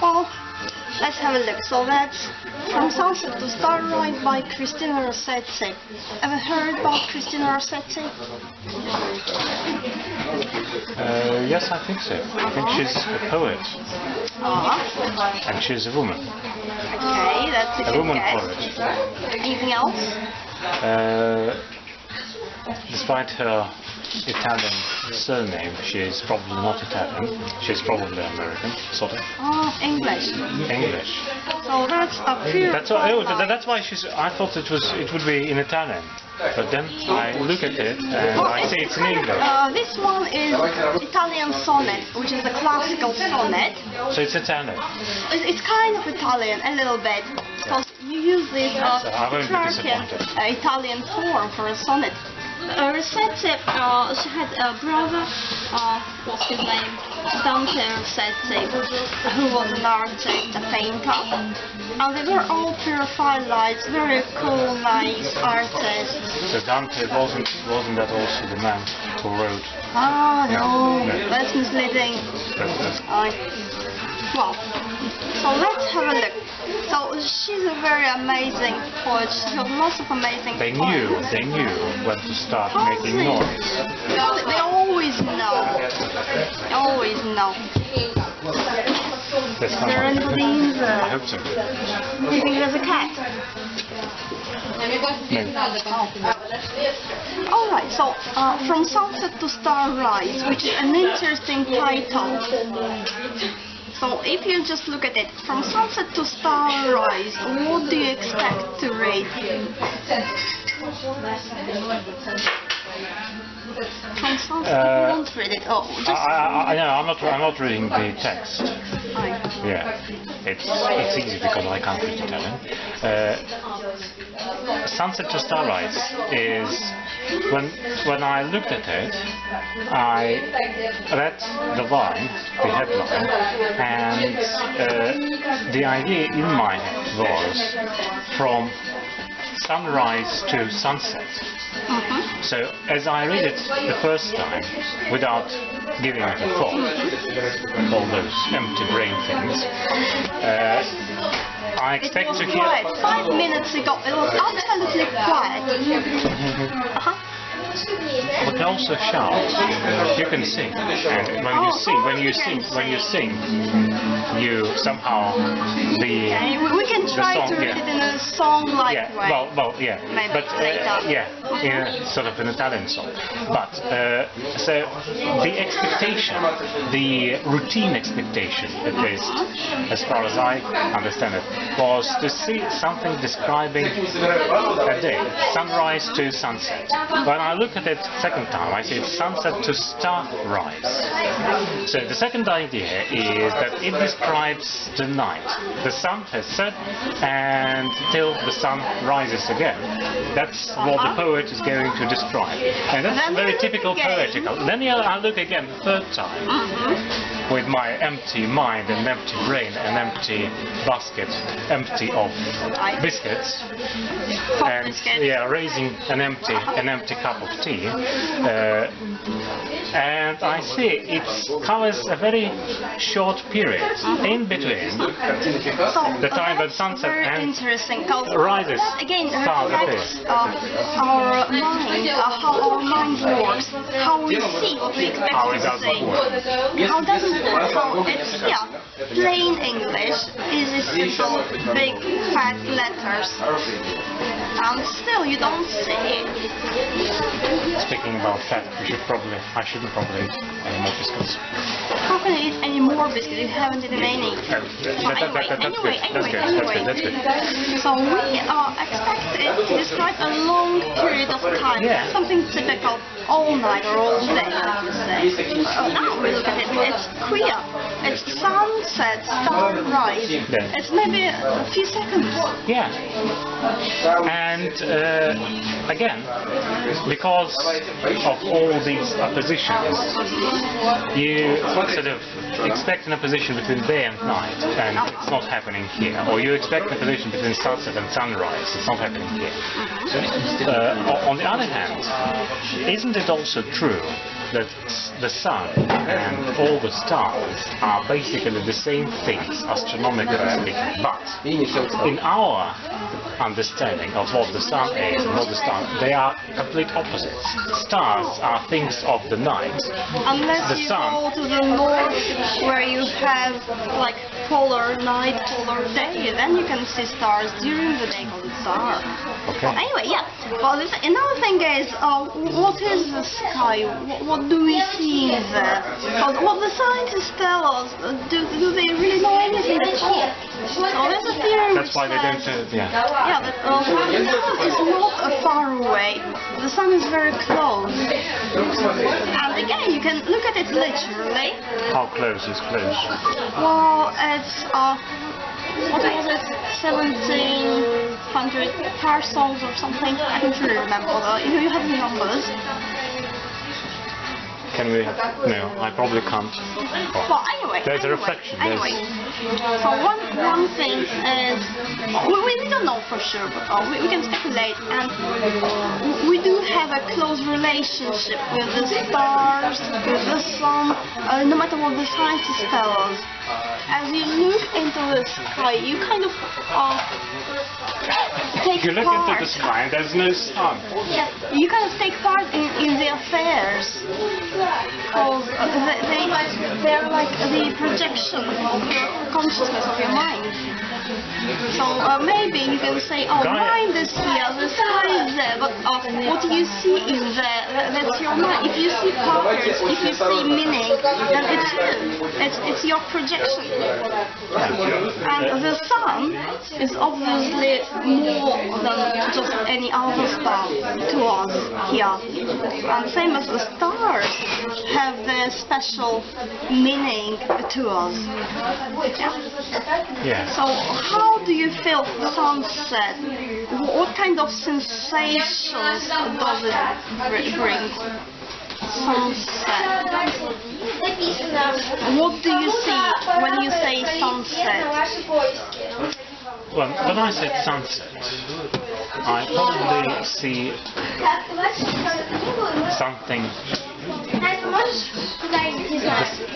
Well, let's have a look. So that's From Sunset to Starlight by Christina Rossetti. Ever heard about Christina Rossetti? Yes, I think so. I think she's a poet. And she's a woman. Okay, that's a good woman guess. poet. Anything else? Despite her Italian surname, she is probably not Italian. She's probably American, sort of. English. English. So that's a pure. That's why she's. I thought it would be in Italian, but then I look at it and I see it's in English. This one is Italian sonnet, which is a classical sonnet. So it's Italian. It's kind of Italian, a little bit, because you use this Italian form for a sonnet. Rossetti, she had a brother, what's his name? Dante Rossetti, who was an artist, a painter. And they were all pure lights, very cool, nice artists. So Dante wasn't that also the man who wrote? No, that's misleading. Well, so let's have a look. So she's a very amazing poet. She has lots of amazing They poems. knew when to start making noise. They always know. They always know. Is there anybody in there? I hope so. Do you think there's a cat? No. Alright, so From Sunset to Starrise, which is an interesting title. So if you just look at it, From Sunset to Starrise, what do you expect to read? From Sunset, you won't read it. Oh, just I'm not reading the text. Yeah, it's easy because I can't read Italian. Sunset to Starrise is when I looked at it, I read the line, the headline, and the idea in my head was from sunrise to sunset. So as I read it the first time, without giving it a thought, all those empty brain things, I expect to hear... Quiet. 5 minutes ago, it was absolutely quiet. We can also shout. You can sing, and when you sing, you somehow we can try to read it in a song-like way. Maybe later. Sort of an Italian song. But so the expectation, the routine expectation, at least as far as I understand it, was to see something describing a day, sunrise to sunset. When I look at it second time, I see it's sunset to starrise. So the second idea is that it describes the night. The sun has set and till the sun rises again. That's what the poet is going to describe. And that's very typical poetical. Then I look again the third time with my empty mind and empty brain and empty basket, empty of biscuits, and raising an empty cup of tea, and I see it covers a very short period in between the time that sunset and rises. That again reflects our mind, how our mind works, how we see what we expect to see. How does it work? How it's plain English, easy, simple, big, fat letters. And still you don't see it. Speaking about fat, I shouldn't probably eat any more biscuits. How can you eat any more biscuits? You haven't eaten any. Anyway. So we expect it to describe a long period of time. Something typical all night or all day, I would say. Now we look at it, it's clear. It's sunset, sunrise. It's maybe a few seconds. Yeah. And again, because of all these oppositions, you sort of expect an opposition between day and night, and it's not happening here. Or you expect an opposition between sunset and sunrise, it's not happening here. On the other hand, isn't it also true that the sun and all the stars are basically the same things, astronomically speaking, but in our understanding of what the sun is and what the stars, they are complete opposites. Stars are things of the night. Unless the you sun, go to the north where you have like polar night, polar day, then you can see stars during the day called the star. okay. Well, anyway, yeah. Well, another thing is, what is the sky? What do we see in there? Because what the scientists tell us, do they really know anything at all? So there's a theory That's why they don't. Yeah. yeah, that the sun is not far away. The sun is very close. And again, you can look at it literally. How close is close? Well, it's what was it? 1700 parsecs or something. I don't really remember. You have the numbers. Can we? No, I probably can't. Well, anyway. There's a reflection. Anyway, so one thing is, we don't know for sure, but we can speculate, and we do have a close relationship with the stars, with the sun, no matter what the scientists tell us. As you look into the sky, you kind of take You look part. into the sky and there's no sun. Yeah, you kind of take part in the affairs. Because they're like the projection of your consciousness, of your mind. So maybe you can say, oh, mind is here, the sky is there, but what you see in there, that's your mind. If you see purpose, if you see meaning, then it's you. It's your projection. And the sun is obviously more than just any other star to us here. And same as the stars have their special meaning to us. Yeah. So how do you feel sunset? What kind of sensations does it bring? Sunset. What do you see when you say sunset? Well, when I said sunset, I probably see something.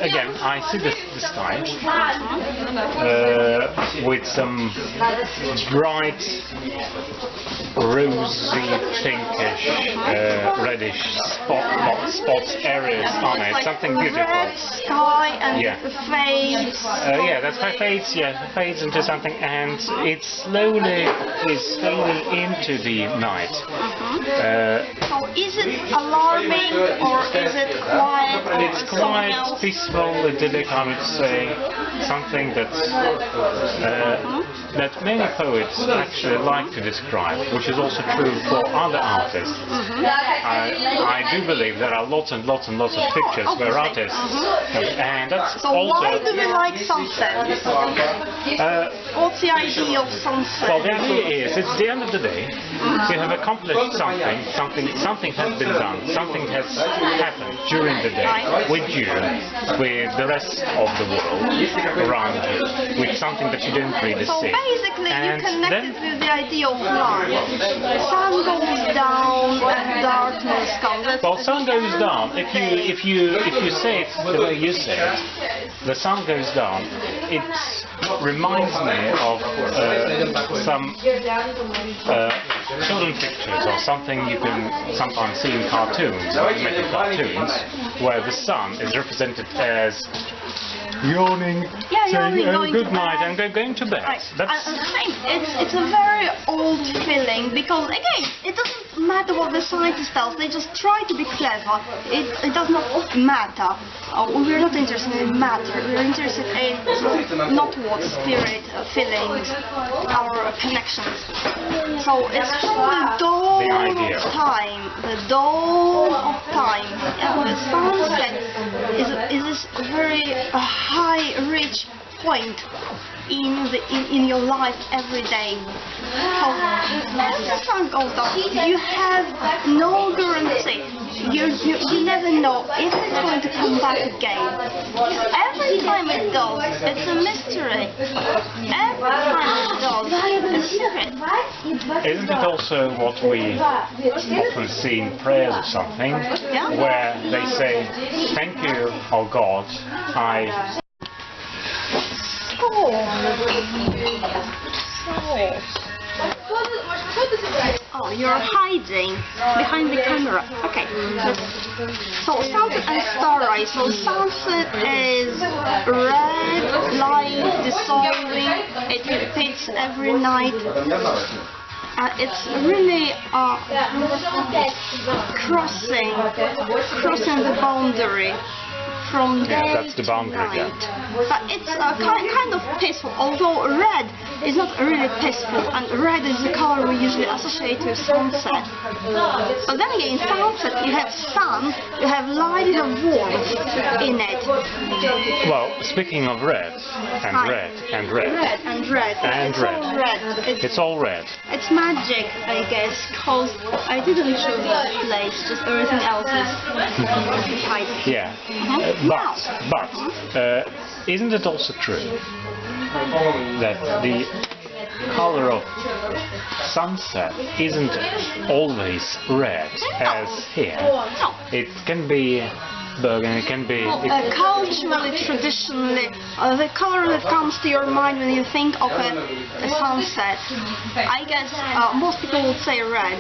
Again, I see the sky with some bright, rosy, pinkish, reddish spots, areas on it. Like Something beautiful. Red sky and fades. Yeah, that's how it fades. Yeah, it fades into something, and it slowly is fading into the night. So is it alarming or is it quiet? Or it's something quite else? peaceful, idyllic, I would say. Something that many poets actually like to describe, which is also true for other artists. I do believe there are lots and lots and lots of pictures where artists, and that's So also. why do we like sunset? What's the idea of sunset? Well, the idea is, it's the end of the day. You have accomplished something has been done, something has happened during the day with you, with the rest of the world around you, with something that you don't really So see. basically And you connect then- it with the idea of light. Sun goes down and darkness comes. Well, sun goes down. If you say it the way you say it, the sun goes down. It reminds me of some children pictures or something you can sometimes see in cartoons, animated cartoons, where the sun is represented as yawning, saying going good to night bed. and going to bed. Right. That's It's a very old feeling because again it doesn't matter what the scientists tell us, they just try to be clever. It does not matter. We're not interested in matter, we're interested in not what spirit, feelings, our connections. So it's from the dawn of time, and the sunset is this very high, rich point in your life every day. So as the sun goes down, you have no guarantee. you never know if it's going to come back again. Every time it does, it's a mystery. Every time it does, it's a secret. Isn't it also what we often see in prayers or something, where they say, "Thank you, oh God, Oh, you're hiding behind the camera. Okay. So sunset and starrise. So sunset is red, light, dissolving. It repeats every night. It's really crossing the boundary from day that's the boundary, to night. But it's kind of peaceful, although red is not really peaceful, and red is the color we usually associate with sunset. But then again, in sunset you have sun, you have light, you have warmth in it. Well, speaking of red, and red, and red. Red and red. And it's red. All red. It's all red. It's magic, I guess, because I didn't choose that place, just everything else is hiding. Yeah. But isn't it also true that the color of sunset isn't always red as here? No. It can be burgundy, it can be... Culturally, traditionally, the color that comes to your mind when you think of a sunset, I guess most people would say red.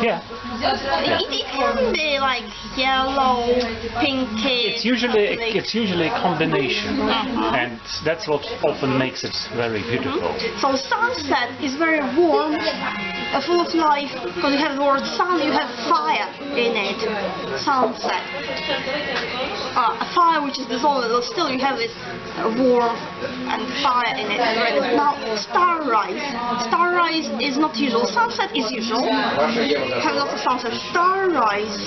Yeah. It can be like yellow, pinky. It's usually a combination, and that's what often makes it very beautiful. So sunset is very warm, full of life, because you have the word sun, you have fire in it. Sunset. A fire which is dissolved, but still you have this warmth and fire in it. Now, starrise. Starrise is not usual. Sunset is usual. Have lots of sunset. Starrise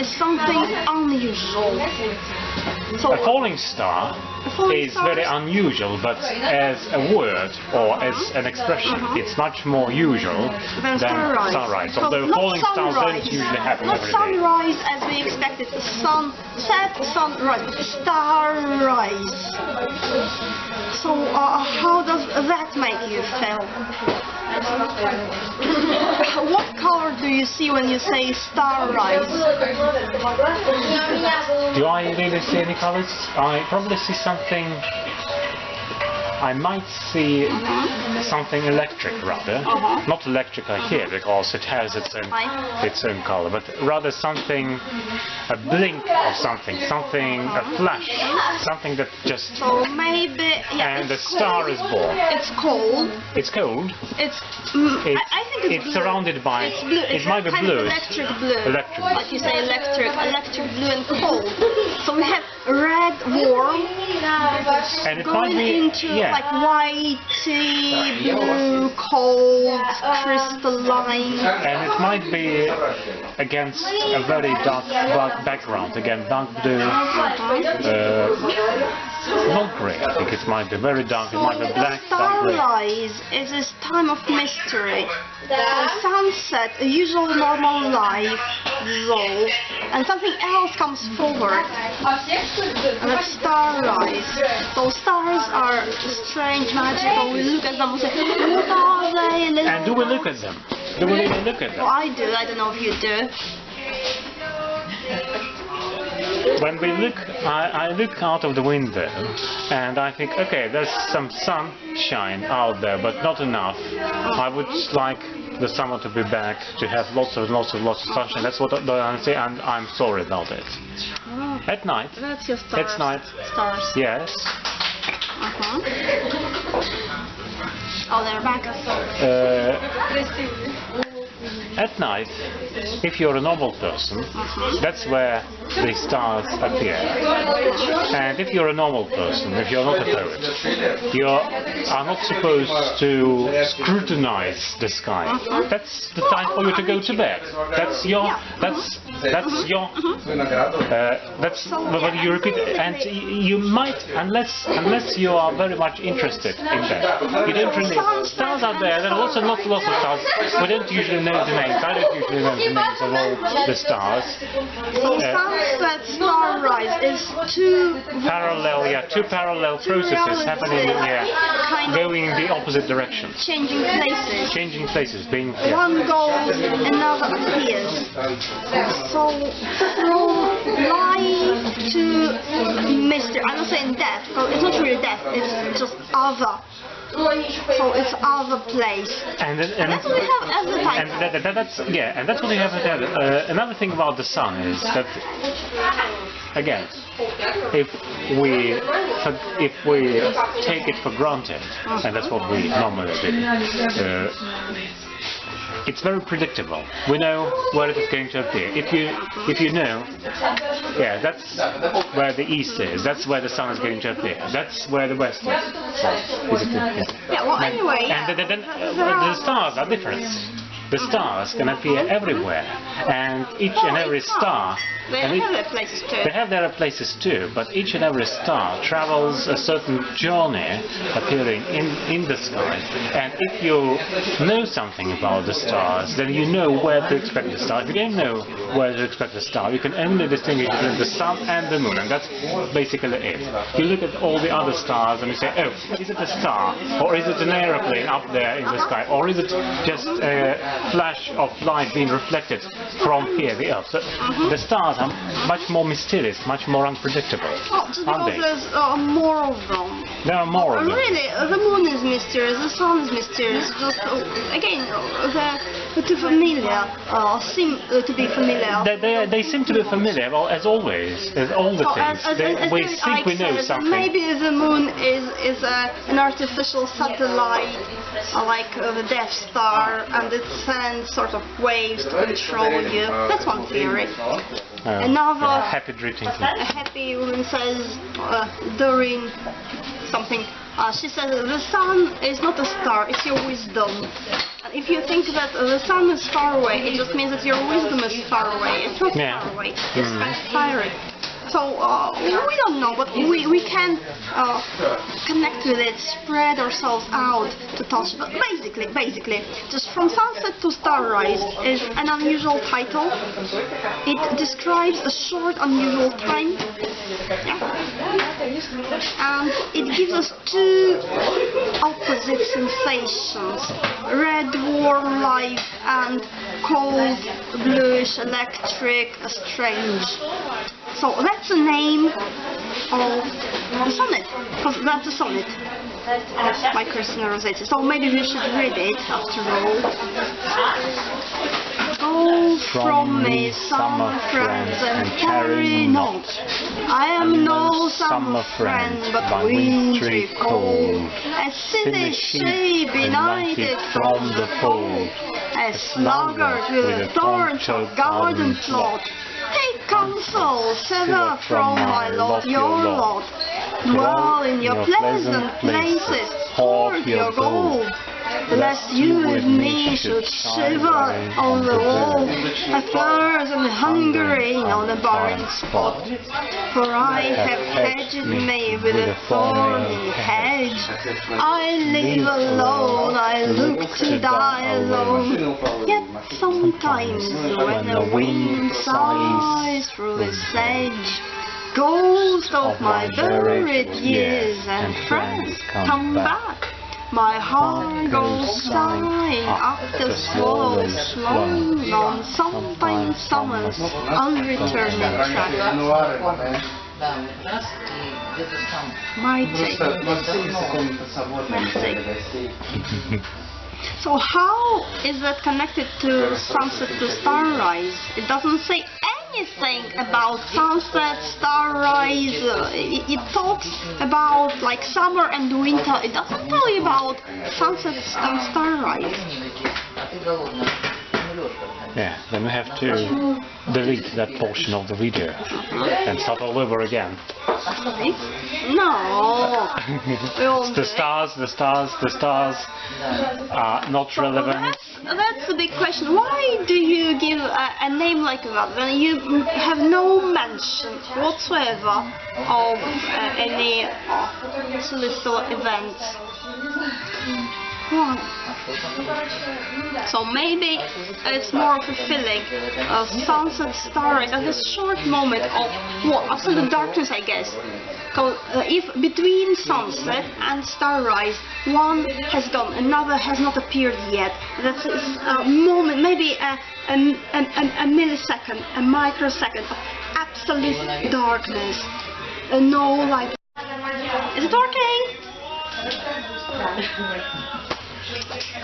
is something unusual. So, a falling star is very unusual, but as a word or as an expression, it's much more usual than sunrise. Although falling stars don't usually happen every day. Not sunrise as we expected. Sunset, sunrise, but starrise. So how does that make you feel? What color do you see when you say starrise? Do I really see any colors? I probably see something... I might see something electric rather, not electric like here because it has its own color, but rather something, a blink of something, a flash, something that just... So maybe... Yeah, and the star is born. It's cold. It's cold. I think it's blue. Surrounded by... It's blue. It might be blue. Electric blue. Electric. Like you say, electric blue and cold. So we have red, warm, and it going might be into like whitey, blue, cold, crystalline. And it might be against a very dark background. Again, dark blue, not grey. I think it might be very dark. It might be black, dark grey. Starrise is this time of mystery. So sunset, a usual normal life dissolves, and something else comes forward. And that's starrise. So stars are strange, magical. We look at them and say, what are they? And do we look at them? Do we really look at them? Well, I do. I don't know if you do. When we look, I look out of the window and I think, okay, there's some sunshine out there, but not enough. I would like the summer to be back, to have lots of sunshine. That's what I say, and I'm sorry about it. Oh, at night. That's your stars. At night. Stars. Yes. Oh, they're back. At night, if you're a normal person, that's where the stars appear. And if you're a normal person, if you're not a poet, you are not supposed to scrutinize the sky. That's the time for you to go to bed. That's what you repeat. And you might, unless you are very much interested in that, you don't really... Stars out there are lots of stars. We don't usually know the name. names. I don't usually know the names of all the stars. So sunset, starrise is two parallel processes happening going in the opposite directions. Changing places. Being one goes, another appears. So from light to mystery. I'm not saying death, because it's not really death. It's just other. So it's other place. And that's what we have as the title. And that's what we have as the title. Another thing about the sun is that, again, if we take it for granted, and that's what we normally do, it's very predictable. We know where it is going to appear. If you know, that's where the east is. That's where the sun is going to appear. That's where the west is. Anyway. And then the stars are different. The stars can appear everywhere, and each and every star. They have their places too. They have their places too, but each and every star travels a certain journey appearing in the sky. And if you know something about the stars, then you know where to expect the star. If you don't know where to expect the star, you can only distinguish between the sun and the moon, and that's basically it. You look at all the other stars and you say, oh, is it a star? Or is it an aeroplane up there in the sky? Or is it just a flash of light being reflected from here, the Earth? So the stars are much more mysterious, much more unpredictable. Just because there's more of them. There are more of them. Really, the moon is mysterious, the sun is mysterious. Just again, they're too familiar, seem to be familiar. They seem to be familiar, well, as always, as all the things. We think we know something. Maybe the moon is an artificial satellite, like the Death Star, and it sends sort of waves to control you. That's one theory. Another happy woman says during something, she says the sun is not a star, it's your wisdom. And if you think that the sun is far away, it just means that your wisdom is far away. It's not far away, it's transpiring. So we don't know, but we can connect with it, spread ourselves out to touch. But basically, just from sunset to starrise is an unusual title. It describes a short, unusual time. And it gives us two opposite sensations: red, warm light, and cold, bluish, electric, strange. So that's the name of the sonnet, because that's a sonnet by Christina Rossetti. So maybe we should read it after all. Go from me, summer friends, and carry not. I am no summer friend, but wintry cold. As silly sheep benighted from the fold, as sluggard with a tortured garden plot. Take counsel, sever from my lot your lot. Dwell in your pleasant places, hoard your gold, lest you with me should shiver on the wall, athirst and hungering on a barren spot. For I have hedged me with a thorny hedge. I live alone, I look to die alone. Yet sometimes when the wind sighs through the sedge, ghost of my buried years and friends come back. My heart goes sighing after swallows flown on sometime summer's unreturning track. My take. So how is that connected to sunset to starrise? It doesn't say anything about sunset, starrise. It talks about like summer and winter. It doesn't tell you about sunset and starrise. Yeah, then we have to delete that portion of the video and start all over again. No. The stars are not relevant. That's the big question. Why do you give a name like that when you have no mention whatsoever of any celestial events? Right. So maybe it's more fulfilling. Sunset, starlight, and this short moment of absolute darkness, I guess. Because if between sunset and sunrise, one has gone, another has not appeared yet. That's a moment, maybe a millisecond, a microsecond of absolute darkness. No light. Is it working?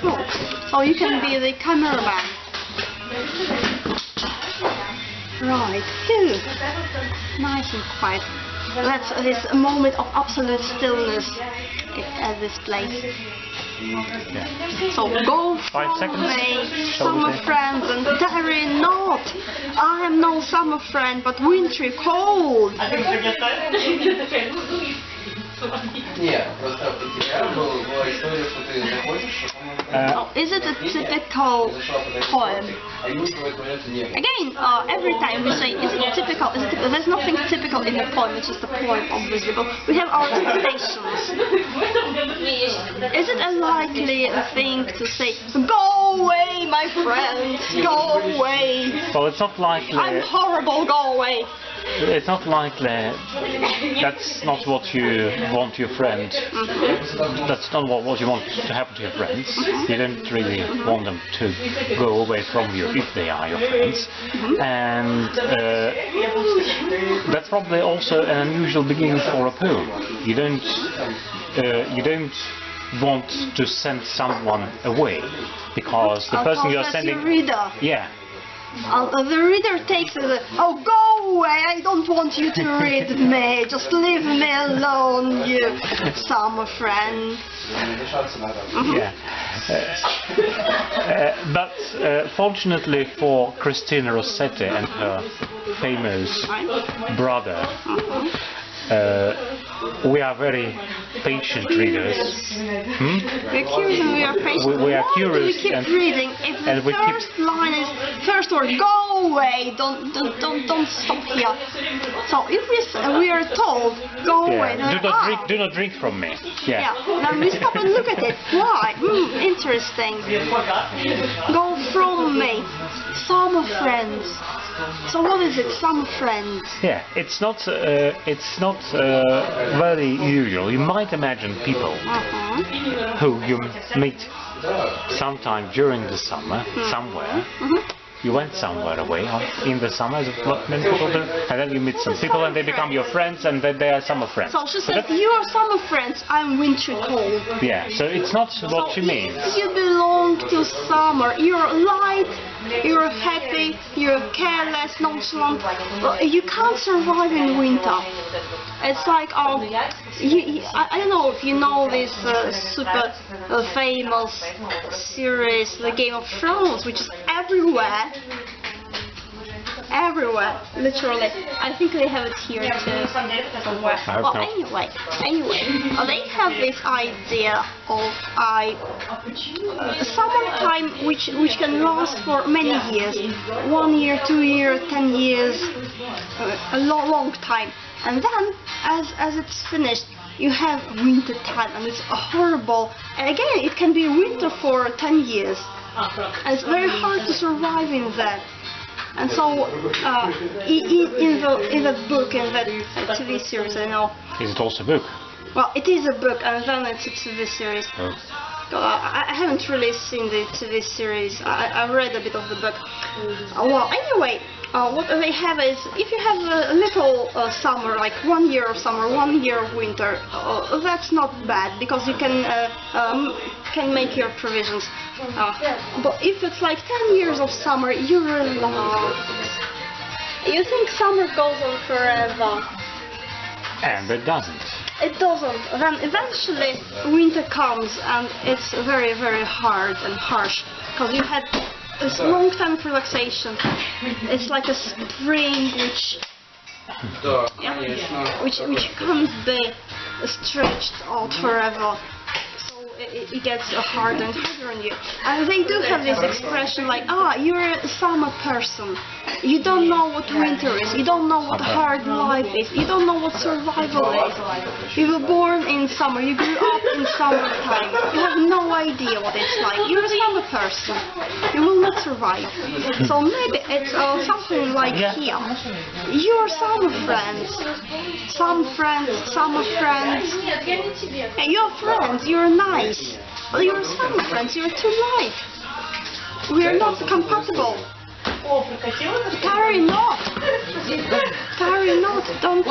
Cool. So you can be the cameraman. Right. Phew. Nice and quiet. That's this moment of absolute stillness at this place. Yeah. So go 5 seconds. away, summer friends, and tarry not. I am no summer friend, but wintry cold. Is it a typical poem? Again, every time we say, is it typical? Is it typical? There's nothing typical in the poem, it's just a poem, obviously, but we have our expectations. Is it a likely thing to say, go away, my friends, go away? Well, it's not likely. I'm horrible, go away. It's not likely. That's not what you want your friend. That's not what you want to happen to your friends. You don't really want them to go away from you if they are your friends. And that's probably also an unusual beginning for a poem. You don't want to send someone away because the person you're sending. Reader. Yeah. The reader takes it, oh, go away, I don't want you to read me, just leave me alone, you summer friend. Yeah. But fortunately for Christina Rossetti and her famous brother, we are very patient readers. We're curious and we are patient. We are curious we keep reading. If the first line is first word, go away. Don't stop here. So if we are told go away, then do not drink from me. Yeah. Then we stop and look at it. Why? Interesting. Go from me. Summer friends. So what is it, summer friends? Yeah, it's not very usual. You might imagine people who you meet sometime during the summer, somewhere. You went somewhere away in the summer, as many people do, and then you meet some people and they become your friends and then they are summer friends. So she says, you are summer friends, I'm wintry cold. Yeah, so it's not what she means. You belong to summer, you're light, you're happy, you're careless, nonchalant. You can't survive in winter. It's like, I don't know if you know this super famous series, the Game of Thrones, which is everywhere. Everywhere, literally. I think they have it here too, somewhere. Well, anyway, they have this idea of summertime which can last for many years, 1 year, 2 years, 10 years, a long time. And then, as it's finished, you have winter time, and it's horrible. And again, it can be winter for 10 years, and it's very hard to survive in that. And so, in the book, in that TV series, I know. Is it also a book? Well, it is a book, and then it's a TV series. I haven't really seen the TV series. I read a bit of the book. Well, anyway, what they have is, if you have a little summer, like 1 year of summer, 1 year of winter, that's not bad, because you can make your provisions. But if it's like 10 years of summer, you relax. You think summer goes on forever. And it doesn't. It doesn't. Then eventually winter comes, and it's very, very hard and harsh, because you had this long time of relaxation. It's like a spring which can't be stretched out forever. It gets harder and harder on you. And they do have this expression like, you're a summer person. You don't know what winter is, you don't know what hard life is, you don't know what survival is. You were born in summer, you grew up in summertime, you have no idea what it's like. You're a summer person, you will not survive. So maybe it's something like here. Your summer friends, summer friends, hey, you're friends, you're nice. But your summer friends, you're too light. We are not compatible. Carry not. Carry not. Don't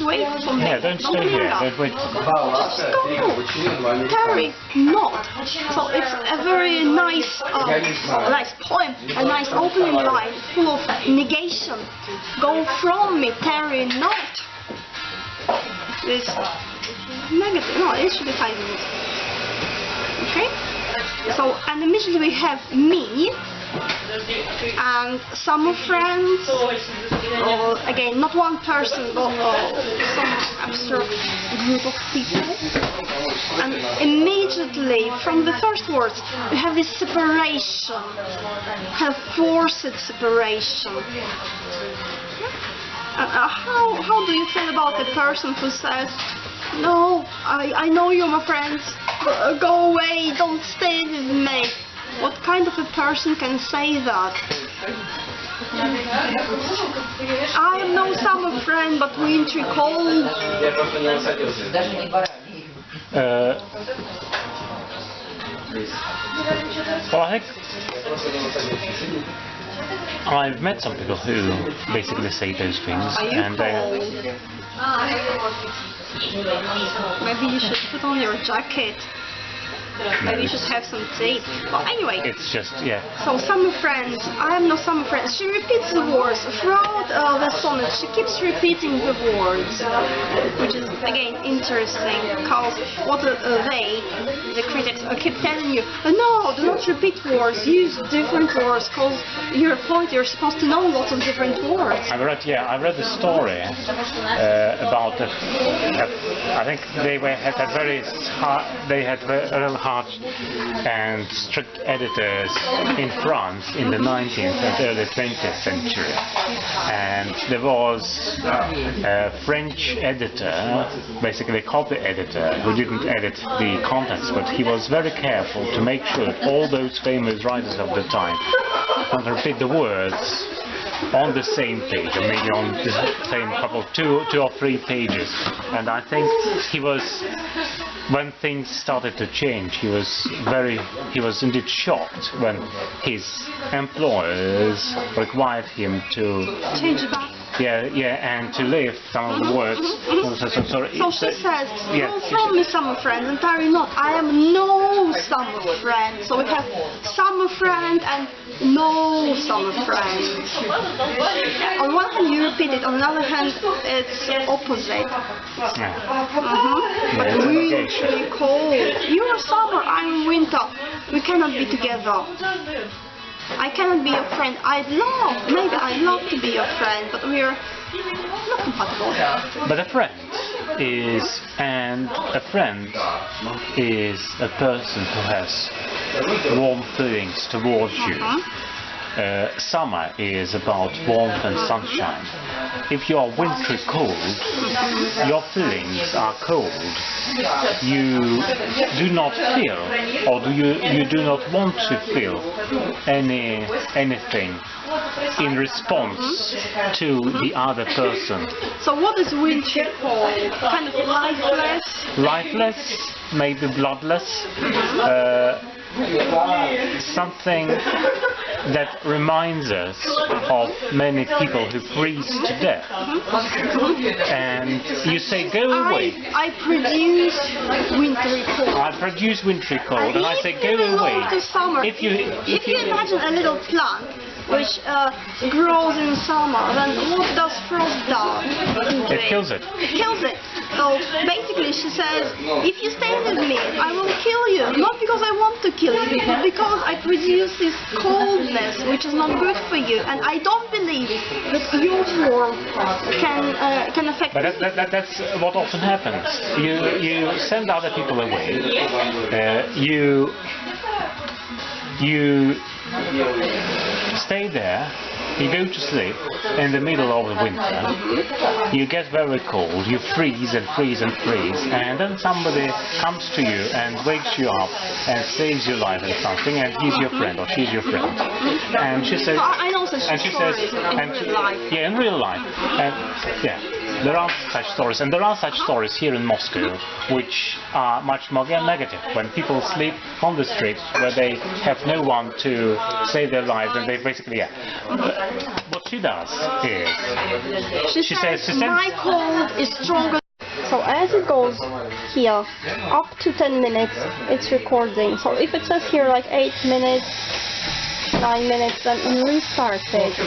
wait for me. Yeah, don't stay here. Don't wait. Just go. Carry not. So it's a very nice, nice poem, a nice opening line full of negation. Go from me, tarry not. This negative. No, it should be 5 minutes. Okay. So and immediately we have me. And summer friends, or again, not one person, but some abstract group of people. And immediately, from the first words, we have this separation, have forced separation. And how do you feel about the person who says, no, I know you're my friends, go away, don't stay with me? What kind of a person can say that? I am no summer friend, but wintry cold. Well, I think I've met some people who basically say those things. Are you and cold? Maybe you should put on your jacket. Maybe you should have some tea. But anyway. It's just, yeah. So, summer friends, I am no summer friend. She repeats the words throughout the sonnet. She keeps repeating the words, which is again interesting. Because what they, the critics, keep telling you, no, do not repeat words. Use different words. Because you're a poet, you're supposed to know lots of different words. I read the story about I think they had a very hard, they had a real hard and strict editors in France in the 19th and early 20th century, and there was a French editor, basically a copy editor, who didn't edit the contents, but he was very careful to make sure that all those famous writers of the time don't repeat the words on the same page, or maybe on the same couple, two or three pages. And I think he was, when things started to change, he was indeed shocked when his employers required him to change it back. And to leave some of the words. So she says, go from me, summer friend, and tarry not. I am no summer friend. So we have summer friend and no summer friend. On one hand you repeat it, on the other hand it's opposite. But wintry cold. You are summer, I am winter. We cannot be together. I cannot be your friend. Maybe I'd love to be your friend, but we're not compatible. But a friend is a person who has warm feelings towards you. Summer is about warmth and sunshine. If you are wintry cold, your feelings are cold. You do not feel, or you do not want to feel anything in response to the other person. So what is wintry cold? Kind of lifeless? Lifeless, maybe bloodless. Something that reminds us of many people who freeze to death. And you say, go away. I produce wintry cold. I produce wintry cold, and I say, go away. If you imagine a little plant which grows in summer, then what does frost do? It kills it. It kills it. So basically she says, if you stay with me, I will kill you. Not because I want to kill you, but because I produce this coldness which is not good for you. And I don't believe that your warmth can affect me. But that's what often happens. You send other people away. You stay there You go to sleep in the middle of the winter, you get very cold, you freeze and freeze and freeze, and then somebody comes to you and wakes you up and saves your life and something, and he's your friend or she's your friend. And she says, I know such and she stories says, in real life. Yeah, in real life. And yeah, there are such stories, and there are such stories here in Moscow, which are much more negative. When people sleep on the streets, where they have no one to save their lives, and they basically, what she does is, she says, my cold is stronger. So as it goes here, up to 10 minutes, it's recording. So if it says here like 8 minutes, 9 minutes, then we restart it.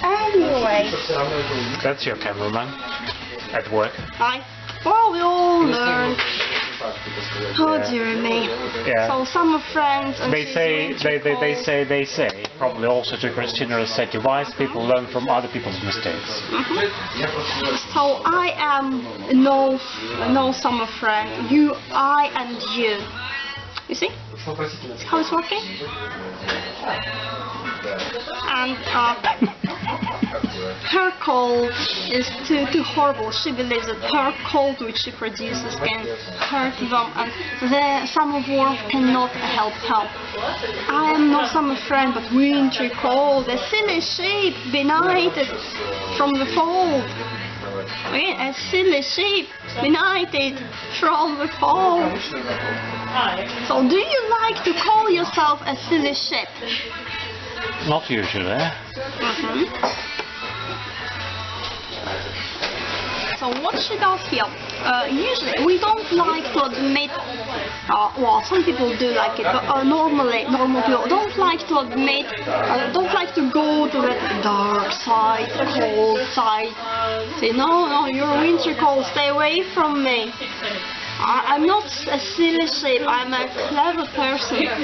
Anyway. That's your cameraman at work. Well, we all learn. Oh dear me. Yeah. So summer friends. And they say, probably also to Christina Rossetti, wise people learn from other people's mistakes. So I am no summer friend. You, I, and you. You see how it's working? And her cold is too horrible. She believes that her cold which she produces can hurt them, and the summer warmth cannot help her. I am no summer friend, but wintry cold, a silly sheep benighted from the fold. Again, a silly sheep benighted from the fold. So do you like to call yourself a silly sheep? Not usually. So what she does here, usually we don't like to admit, well, some people do like it, but normally normal people don't like to admit, don't like to go to the dark side, cold side. Say, no, you're winter cold, stay away from me. I'm not a silly sheep, I'm a clever person. Here,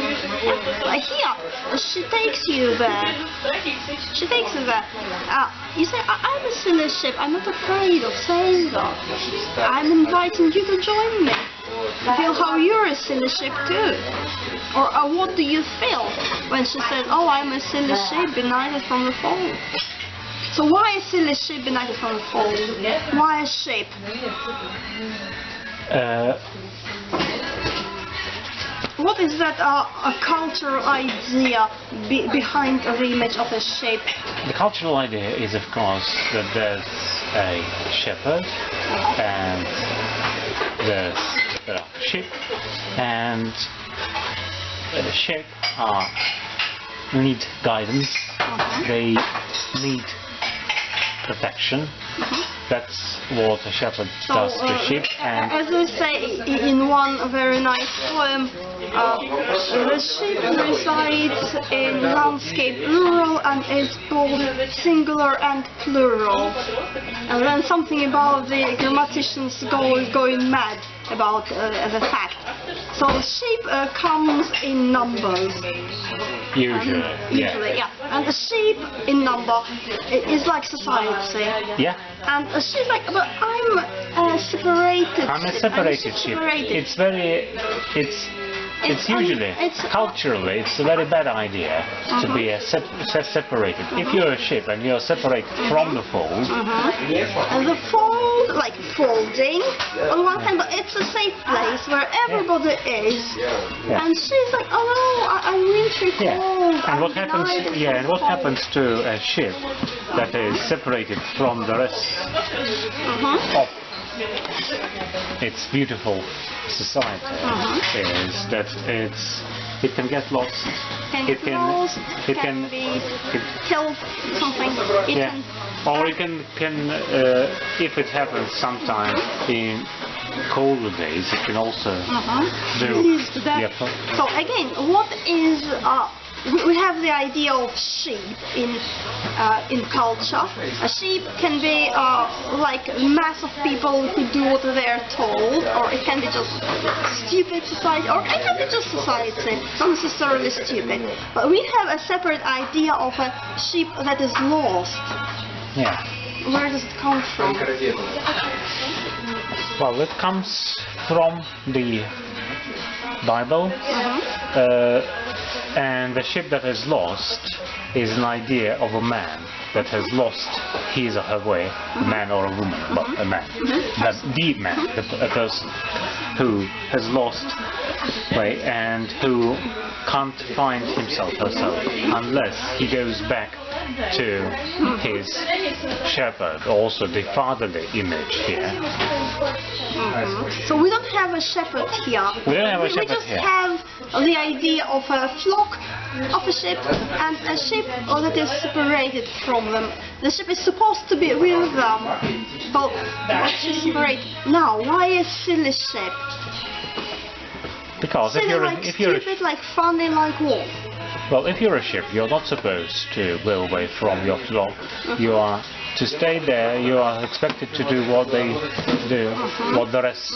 she takes you there. She takes you there. You say, I'm a silly sheep, I'm not afraid of saying that. I'm inviting you to join me. Feel how you're a silly sheep too. Or what do you feel when she says, oh, I'm a silly sheep benighted from the fold? So why a silly sheep benighted from the fold? Why a sheep? What is that a cultural idea behind the image of a sheep? The cultural idea is, of course, that there's a shepherd and there's a sheep, and sheep need guidance, they need protection. That's what a shepherd does to sheep. And as I say in one very nice poem, the sheep resides in landscape rural and is both singular and plural. And then something about the grammaticians going mad about the fact. So sheep comes in numbers. Usually, yeah. And a sheep in number is like society. Yeah. And she's like, but I'm separated. I'm a separated sheep. It's usually, culturally, it's a very bad idea to be separated. If you're a sheep and you're separated from the fold... And the fold, like folding, on one hand, but it's a safe place where everybody is. Yeah. And she's like, oh no, I'm wintry cold. And what happens? And what happens to a sheep that is separated from the rest of its beautiful society is that it can get lost. It can be killed, something. Or it can if it happens sometime in colder days, it can also do. So again, what is we have the idea of sheep in culture. A sheep can be like a mass of people who do what they are told, or it can be just stupid society, or it can be just society, not necessarily stupid. But we have a separate idea of a sheep that is lost. Yeah. Where does it come from? Well, it comes from the Bible. And the ship that is lost is an idea of a man that has lost his or her way, a man or a woman, but a man. The man, a person who has lost way and who can't find himself or herself unless he goes back to his shepherd, also the fatherly image here. So we don't have a shepherd here. We don't have a shepherd just here. Have the idea of a flock of a sheep and a sheep that is separated from them. The sheep is supposed to be with them, but she's separated. Now, why a silly sheep? Because silly, if you're stupid, like funny, like what? Well, if you're a sheep, you're not supposed to go away from your flock. You are to stay there. You are expected to do what they do, what the rest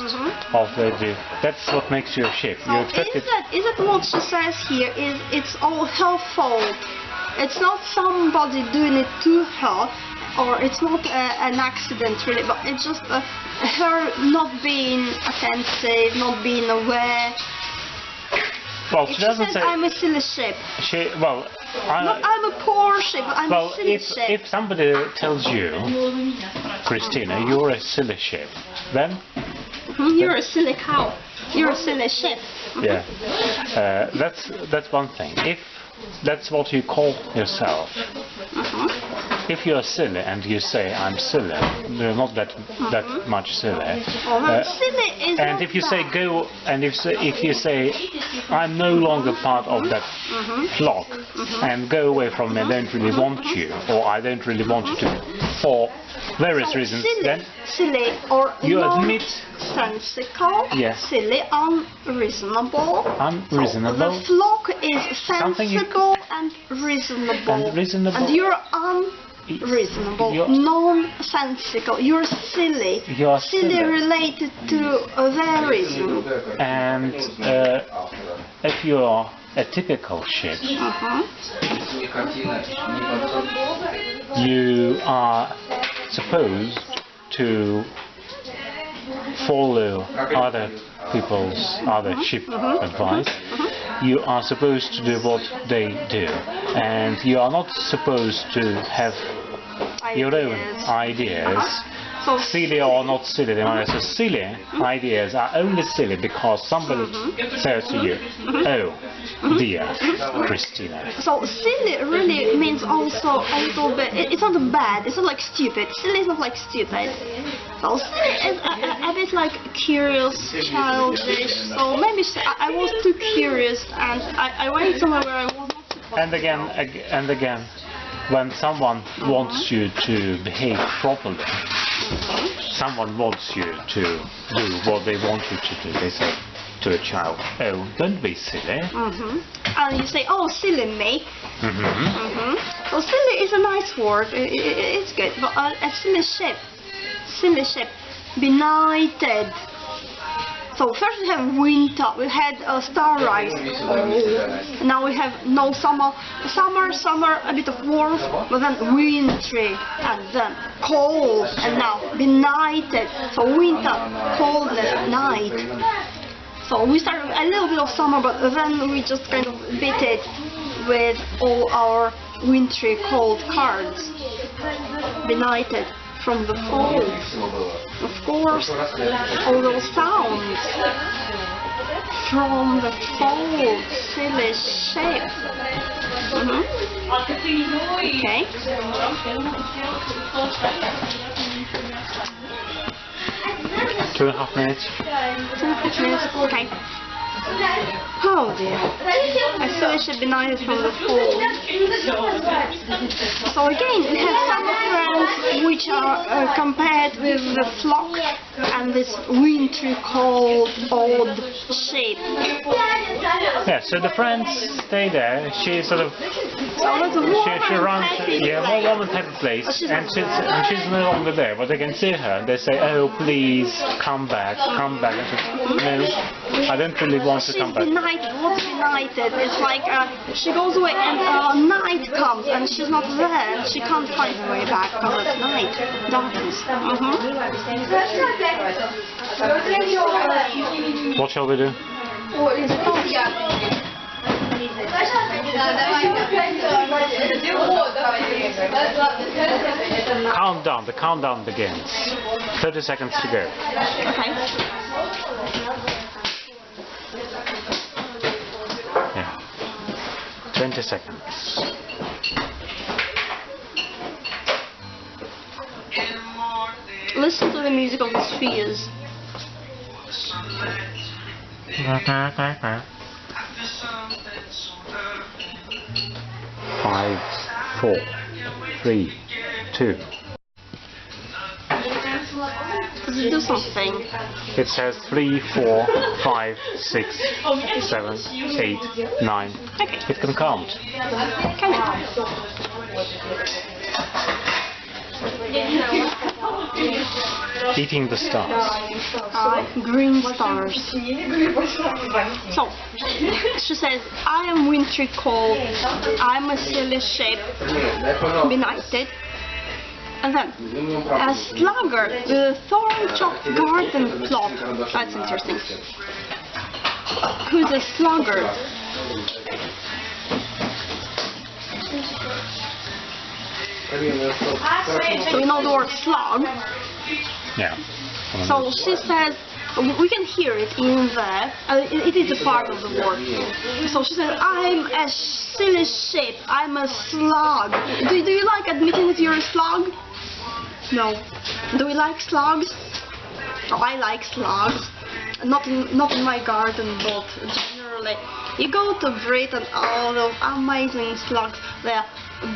of they do. That's what makes you a sheep. You're expected. Is that what she says here? Is it's all her fault? It's not somebody doing it to her, or it's not an accident really, but it's just her not being attentive, not being aware. Well, she doesn't say. I'm a silly sheep. I'm a poor sheep. I'm a silly sheep. If somebody tells you, Christina, you're a silly sheep, then you're a silly cow. You're a silly sheep. Yeah, that's one thing. If that's what you call yourself. If you're silly and you say I'm silly, you're not that much silly. Silly is and if you say go, and if you say I'm no longer part of that flock and go away from me, I don't really want you, or I don't really want you to, for various reasons, then silly or you admit sensical, yes. Silly, unreasonable. Unreasonable. So the flock is sensible and reasonable. And you're unreasonable, nonsensical. You're silly. You're silly related to their reason. And if you're a typical sheep, you are supposed to follow other sheep advice. You are supposed to do what they do, and you are not supposed to have your own ideas. So silly or not silly, so silly ideas are only silly because somebody says to you, oh dear Christina. So silly really means also a little bit, it's not bad, it's not like stupid. Silly is not like stupid. So silly is a bit like curious, childish. So maybe I was too curious and I went somewhere where I was not supposed to. And again, when someone wants you to behave properly, someone wants you to do what they want you to do. They say to a child, oh, don't be silly. And you say, oh, silly me. So silly is a nice word. It's good. But a silly sheep, benighted. So first we have winter, we had starrise, now we have no summer, a bit of warmth, but then wintry, and then cold, and now benighted. So winter, coldness, night. So we started a little bit of summer, but then we just kind of beat it with all our wintry cold cards. Benighted. From the folds, of course, all those sounds from the folds, silly shape. Okay. 2.5 minutes. 2.5 minutes, okay. Oh dear. I silly should be benighted from the fold. So again, we have some friends which are compared with the flock and this wintry cold odd shape. Yeah, so the friends stay there. She sort of she runs more warm and happy place, and she's no longer there. But they can see her. They say, "Oh, please come back, come back." And she says, "No, I don't really want to come back." What's benighted? It's like she goes away and night comes and she's not there and she can't find her way back because it's night, darkness. What shall we do? Countdown. The countdown begins. 30 seconds to go. Okay. Yeah. 20 seconds. Listen to the music of the spheres. 5, 4, 3, 2. Does it do something? It says 3, 4, 5, 6, 7, 8, 9. Okay. It can count. Can Eating the stars. green stars. So, she says, I am wintry cold, I'm a silly shape, benighted. And then, a sluggard with a thorn-chopped garden plot. That's interesting. Who's a sluggard? So you know the word slug. Yeah. So she says, we can hear it in there. It is a part of the word. So she says, I'm a silly shape. I'm a slug. Do you like admitting that you're a slug? No. Do you like slugs? Oh, I like slugs. Not in my garden, but generally. You go to Britain, all those amazing slugs. They're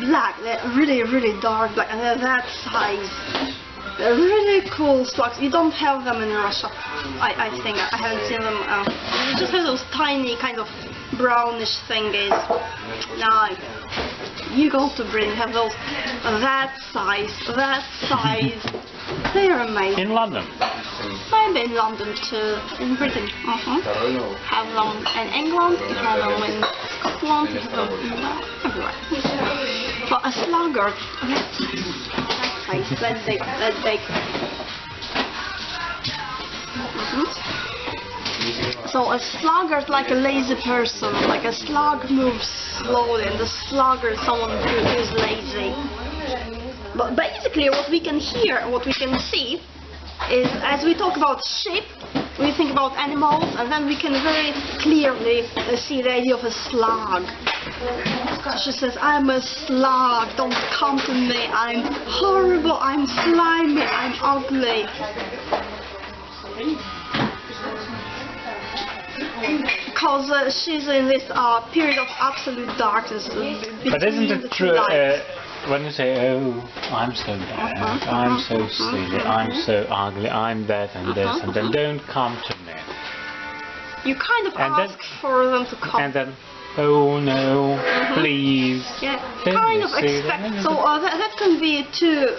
black. They're really, really dark black, and they're that size. They're really cool slugs. You don't have them in Russia. I think I haven't seen them. You just have those tiny kind of brownish thingies. Now, you go to Britain, have those that size. They're amazing. In London. Maybe in London too. In Britain. Have them in England. Have them in Scotland. Have them everywhere. But a sluggard. That's big. So a sluggard, like a lazy person, like a slug moves slowly, and the sluggard is someone who is lazy. But basically, what we can hear, what we can see, is as we talk about sheep, we think about animals, and then we can very clearly see the idea of a slug. She says, I'm a slug, don't come to me, I'm horrible, I'm slimy, I'm ugly. Because she's in this period of absolute darkness. But isn't it true when you say, oh, I'm so bad, I'm so silly, I'm so ugly, I'm that and this, and then don't come to me. You kind of ask for them to come. And then, oh no, please. Yeah, kind of expect. So that can be two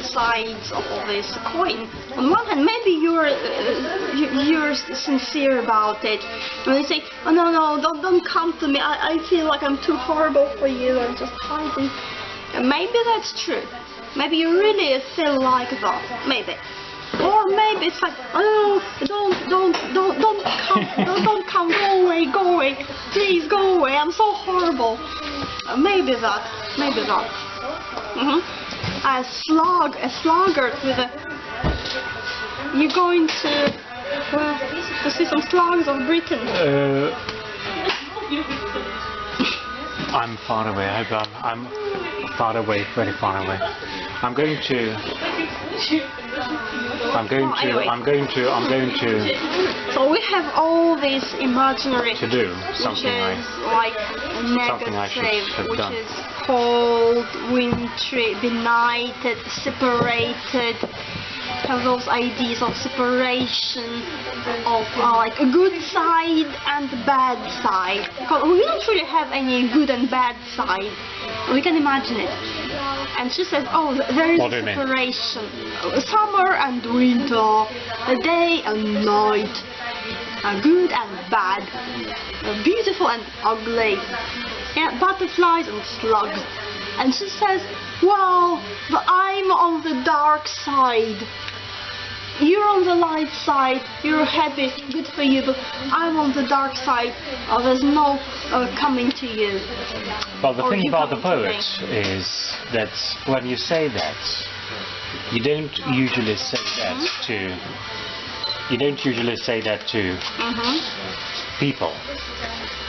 sides of this coin. On one hand, maybe you're sincere about it. When they say, oh no, don't come to me. I feel like I'm too horrible for you. I'm just hiding. And maybe that's true. Maybe you really feel like that. Maybe. Or maybe it's like, oh, don't come, go away, please go away, I'm so horrible. Maybe that. A sluggard with a... You're going to see some slugs of Britain. I'm far away. I'm far away, very far away. I'm going to. So we have all these imaginary. To do something negative, which is cold, wintry, benighted, separated. Have those ideas of separation, of like a good side and bad side. Because we don't really have any good and bad side. We can imagine it. And she says, oh, there is a separation. Summer and winter, a day and night, good and bad, beautiful and ugly, yeah, butterflies and slugs. And she says, well, I'm on the dark side. you're on the light side, you're happy, good for you, but I'm on the dark side, there's no coming to you. Well, the Or thing you about the coming to poet is that when you say that, you don't usually say that to people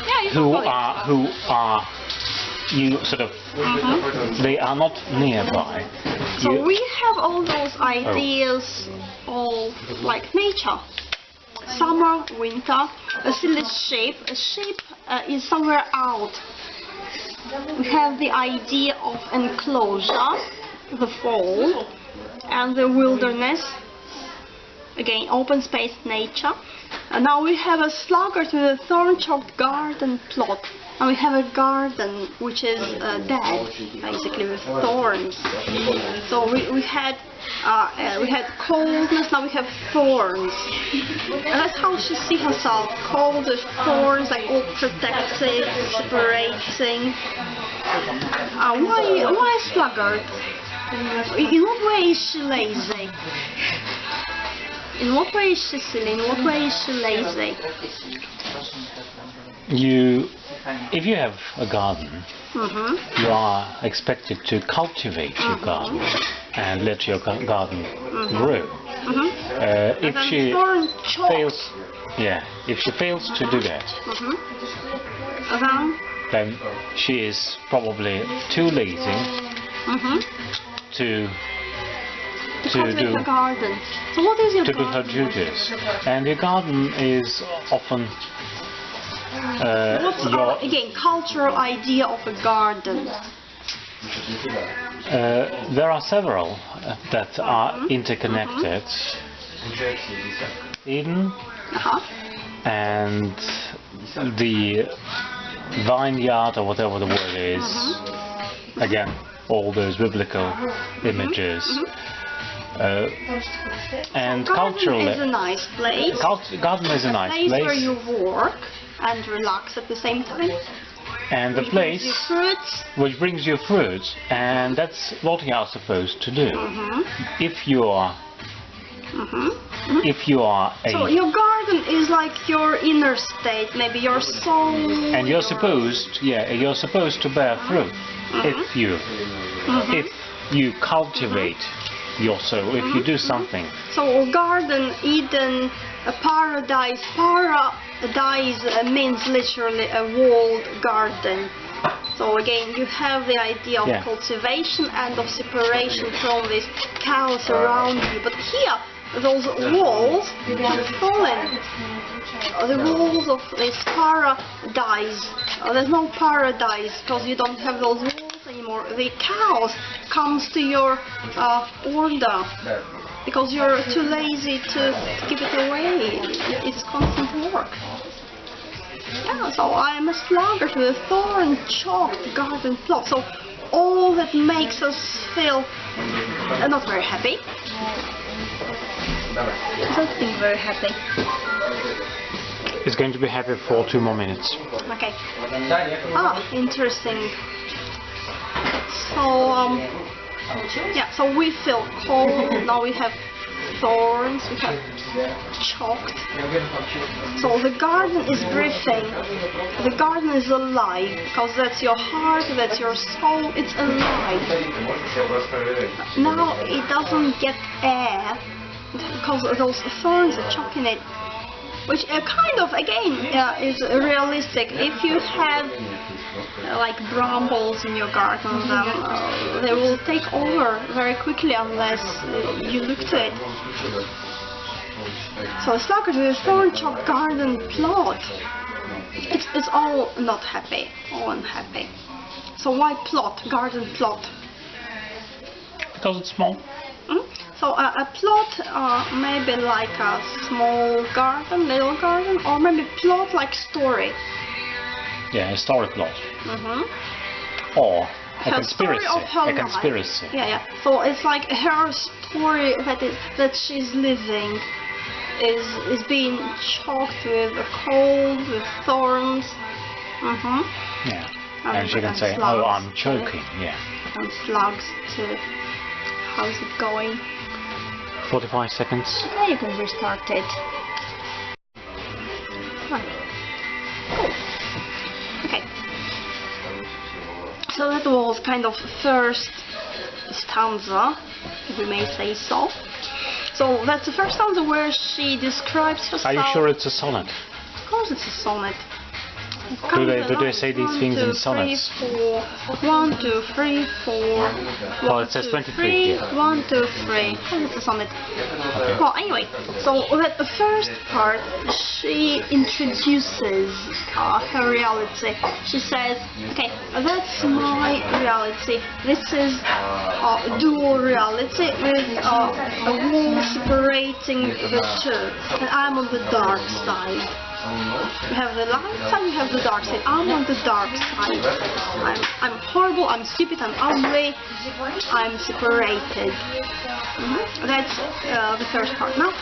Yeah, who are you sort of they are not nearby. So we have all those ideas of like nature. Summer, winter, a silly shape. A shape is somewhere out. We have the idea of enclosure, the fall, and the wilderness. Again, open space, nature. And now we have a sluggard with a thorn-choked garden plot. And we have a garden which is dead, basically, with thorns. So we had coldness, now we have thorns. And that's how she sees herself, cold with thorns, like all protected, separating. Why sluggard? In what way is she lazy? In what way is she silly? In what way is she lazy? If you have a garden, you are expected to cultivate your garden and let your garden grow. If she fails to do that, then she is probably too lazy to do the garden. So what is your to do her duties, and your garden is often what's our, again, cultural idea of a garden? There are several that are interconnected. Eden and the vineyard, or whatever the word is. Again, all those biblical images. And culturally, garden is a nice place. Garden is a nice place where you work and relax at the same time. And the place which brings you fruits, and that's what you are supposed to do. If you are so your garden is like your inner state, maybe your soul. And you're supposed to bear fruit if you cultivate your soul, if you do something. So garden, Eden, a paradise. Paradise means literally a walled garden. So again, you have the idea of cultivation and of separation from this chaos around you. But here, those walls have fallen. The walls of this paradise. There's no paradise because you don't have those walls anymore. The chaos comes to your order because you're too lazy to give it away. It's constant work. Yeah, so I'm a sluggard with a thorn-choked garden plot. So all that makes us feel not very happy. I don't think very happy. It's going to be happy for 2 more minutes. Okay. Interesting. So so we feel cold. Now we have thorns. We have choked. So the garden is breathing. The garden is alive because that's your heart. That's your soul. It's alive. Now it doesn't get air because those thorns are choking it. Which kind of, again, is realistic. If you have like brambles in your garden, then they will take over very quickly unless you look to it. So it's like a thorn-choked garden plot. It's all not happy, all unhappy. So why plot, garden plot? Because it's small. So a plot maybe like a small garden, little garden, or maybe plot like story. Yeah, a story plot. Or a conspiracy. A conspiracy. Yeah. So it's like her story that she's living is being choked with a cold, with thorns. Yeah. And she can say, "Oh, I'm choking." Yeah. And slugs too. How's it going? 45 seconds. Okay, you can restart it. Right. Cool. Okay. So that was kind of first stanza, if we may say so. So that's the first stanza where she describes herself. Are you sure it's a sonnet? Of course it's a sonnet. Do they say these things in sonnets? 1, 2, 3, 4. Well, it says 23 here. 1, 2, 3. It's a sonnet. Okay. Well, anyway, so that the first part, she introduces her reality. She says, okay, that's my reality. This is dual reality with a wall separating the two. And I'm on the dark side. You have the light side, you have the dark side. I'm on the dark side. I'm horrible, I'm stupid, I'm ugly, I'm separated. That's the first part. Now,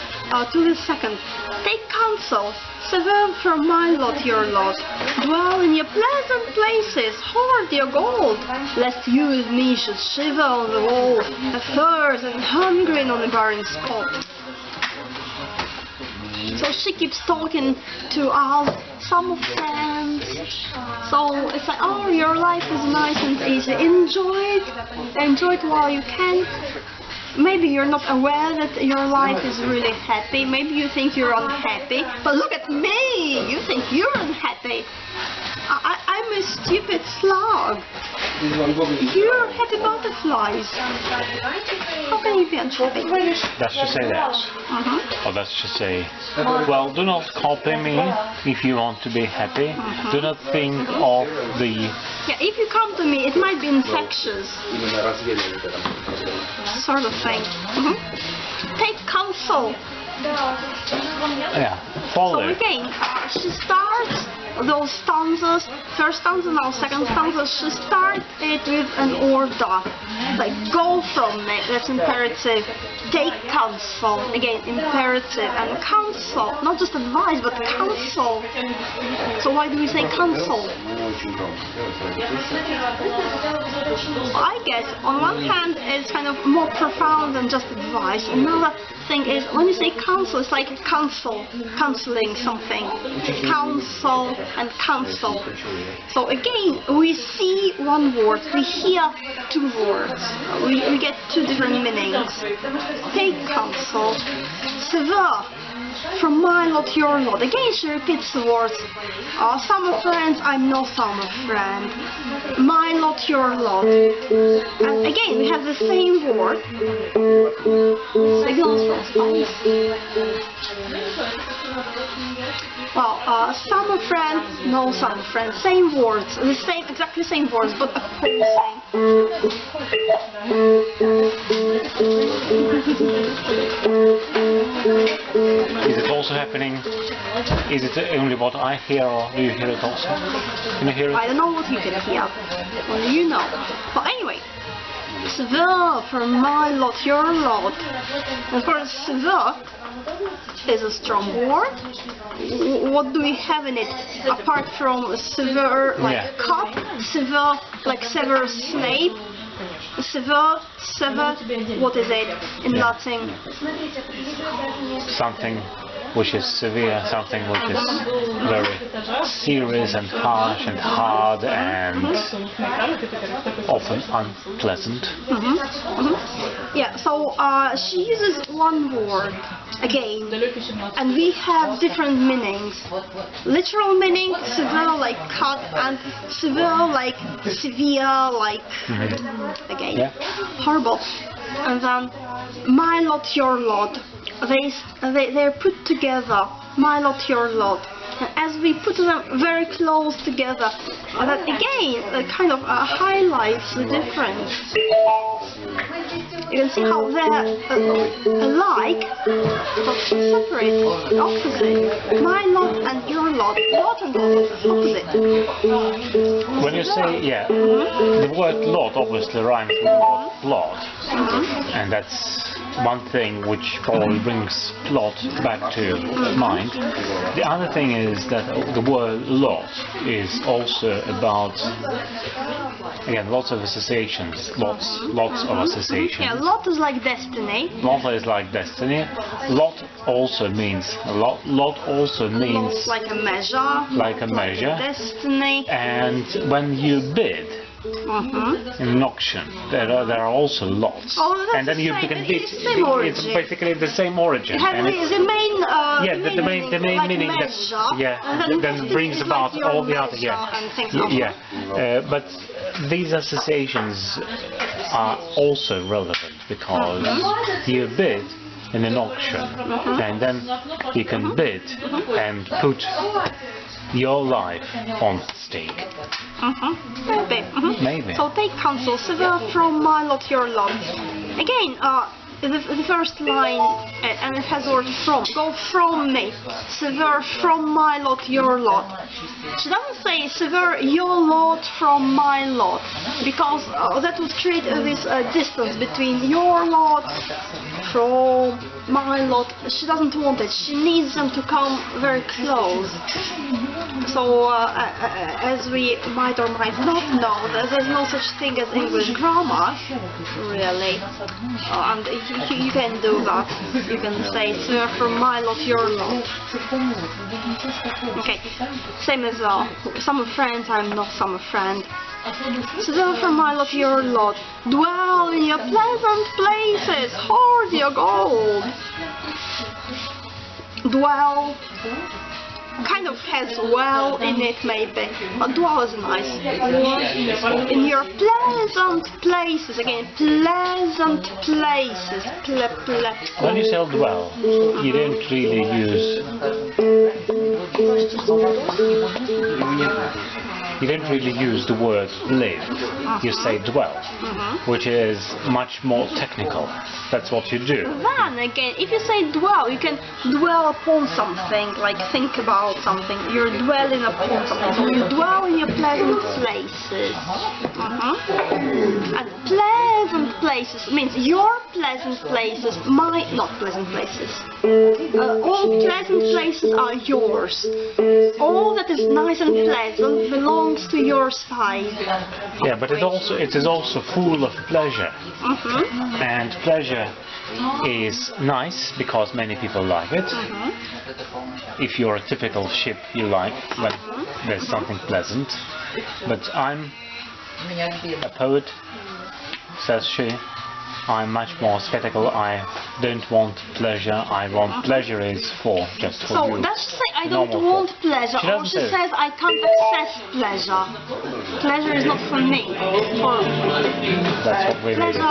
to the second. Take counsel, sever from my lot your lot. Dwell in your pleasant places, hoard your gold, lest you with me should shiver on the wall, athirst and hungry on the barren spot. So she keeps talking to some friends. So it's like, oh, your life is nice and easy. Enjoy it while you can. Maybe you're not aware that your life is really happy. Maybe you think you're unhappy. But look at me! You think you're unhappy. I'm a stupid slug. You're happy butterflies. How can you be unhappy? Does she say that? Or does she say, well, do not copy me if you want to be happy. Do not think of the... Yeah, if you come to me, it might be infectious. Sort of thing. Take counsel. Yeah, follow. So again, she starts those stanzas, first stanza, now second stanza, she starts it with an order. Like, go from me, that's imperative. Take counsel, again, imperative. And counsel, not just advice, but counsel. So why do we say counsel? I guess, on one hand, it's kind of more profound than just advice. Another thing is, when you say counsel, it's like counseling something. Counsel and counsel. So again, we see one word, we hear two words. We get two different meanings. Take counsel. Sever from my lot your lot. Again, she repeats the words. Summer friends, I'm no summer friend. My lot your lot. And again, we have the same word. Signals from space. Well, summer friend, no summer friend. Same words, exactly same words, but opposing. Is it also happening? Is it only what I hear, or do you hear it also? Can you hear it? I don't know what you can hear. Only you know. But anyway, sever from my lot your lot. Of course, sever is a strong word. What do we have in it apart from sever, like cut, sever, like sever snake, sever, what is it in Latin? Something which is severe, something which is very serious and harsh and hard and often unpleasant. Yeah, so she uses one word again, and we have different meanings. Literal meaning, severe like cut, and severe like severe, like again, horrible. And then my lot, your lot. They're put together, my lot, your lot. And as we put them very close together, that again kind of highlights the difference. You can see how they're alike, but separate, opposite. My lot and your lot, lot and lot is opposite. When you say, the word lot obviously rhymes with the word plot, and that's one thing which probably brings plot back to mind. The other thing is that the word lot is also about, again, lots of associations, lots of associations. Yeah, lot is like destiny. Lot is like destiny. Lot also means lot also means Lot like a measure. like a measure. Destiny. And when you bid in an auction, there are also lots. Oh, that's and then you can bid. It's the same origin. It's basically the same origin. It has And the main yeah, the main like meaning that measure, then brings about like all the other but these associations are also relevant because you bid in an auction and then you can bid and put your life on stake. Maybe. So take counsel, sever from my lot your lot. Again, the first line, and it has the word from. Go from me. Sever from my lot your lot. She doesn't say sever your lot from my lot, because that would create this distance between your lot from my lot. She doesn't want it. She needs them to come very close. So, as we might or might not know, there's no such thing as English grammar, really. And you can do that. You can say, sir, from my lot, your lot. Okay, same as summer friends, I'm not summer friend. Sir, from my lot, your lot. Dwell in your pleasant places, hoard your gold. Dwell kind of has well in it, maybe, but dwell is nice. In your pleasant places, again, pleasant places. When you say dwell, you don't really use the word live. You say dwell, which is much more technical. That's what you do. Then again, if you say dwell, you can dwell upon something, like think about something. You're dwelling upon something. So you dwell in your pleasant places. And pleasant places means your pleasant places, my not pleasant places. All pleasant places are yours. All that is nice and pleasant belongs to your side. Yeah, but it is also full of pleasure. And pleasure is nice because many people like it. If you're a typical ship, you like when there's something pleasant. But I'm a poet, says she. I'm much more skeptical. I don't want pleasure. I want pleasure is just for you. So does she say I don't want pleasure, or she says I can't access pleasure? Pleasure is not for me. That's what we pleasure,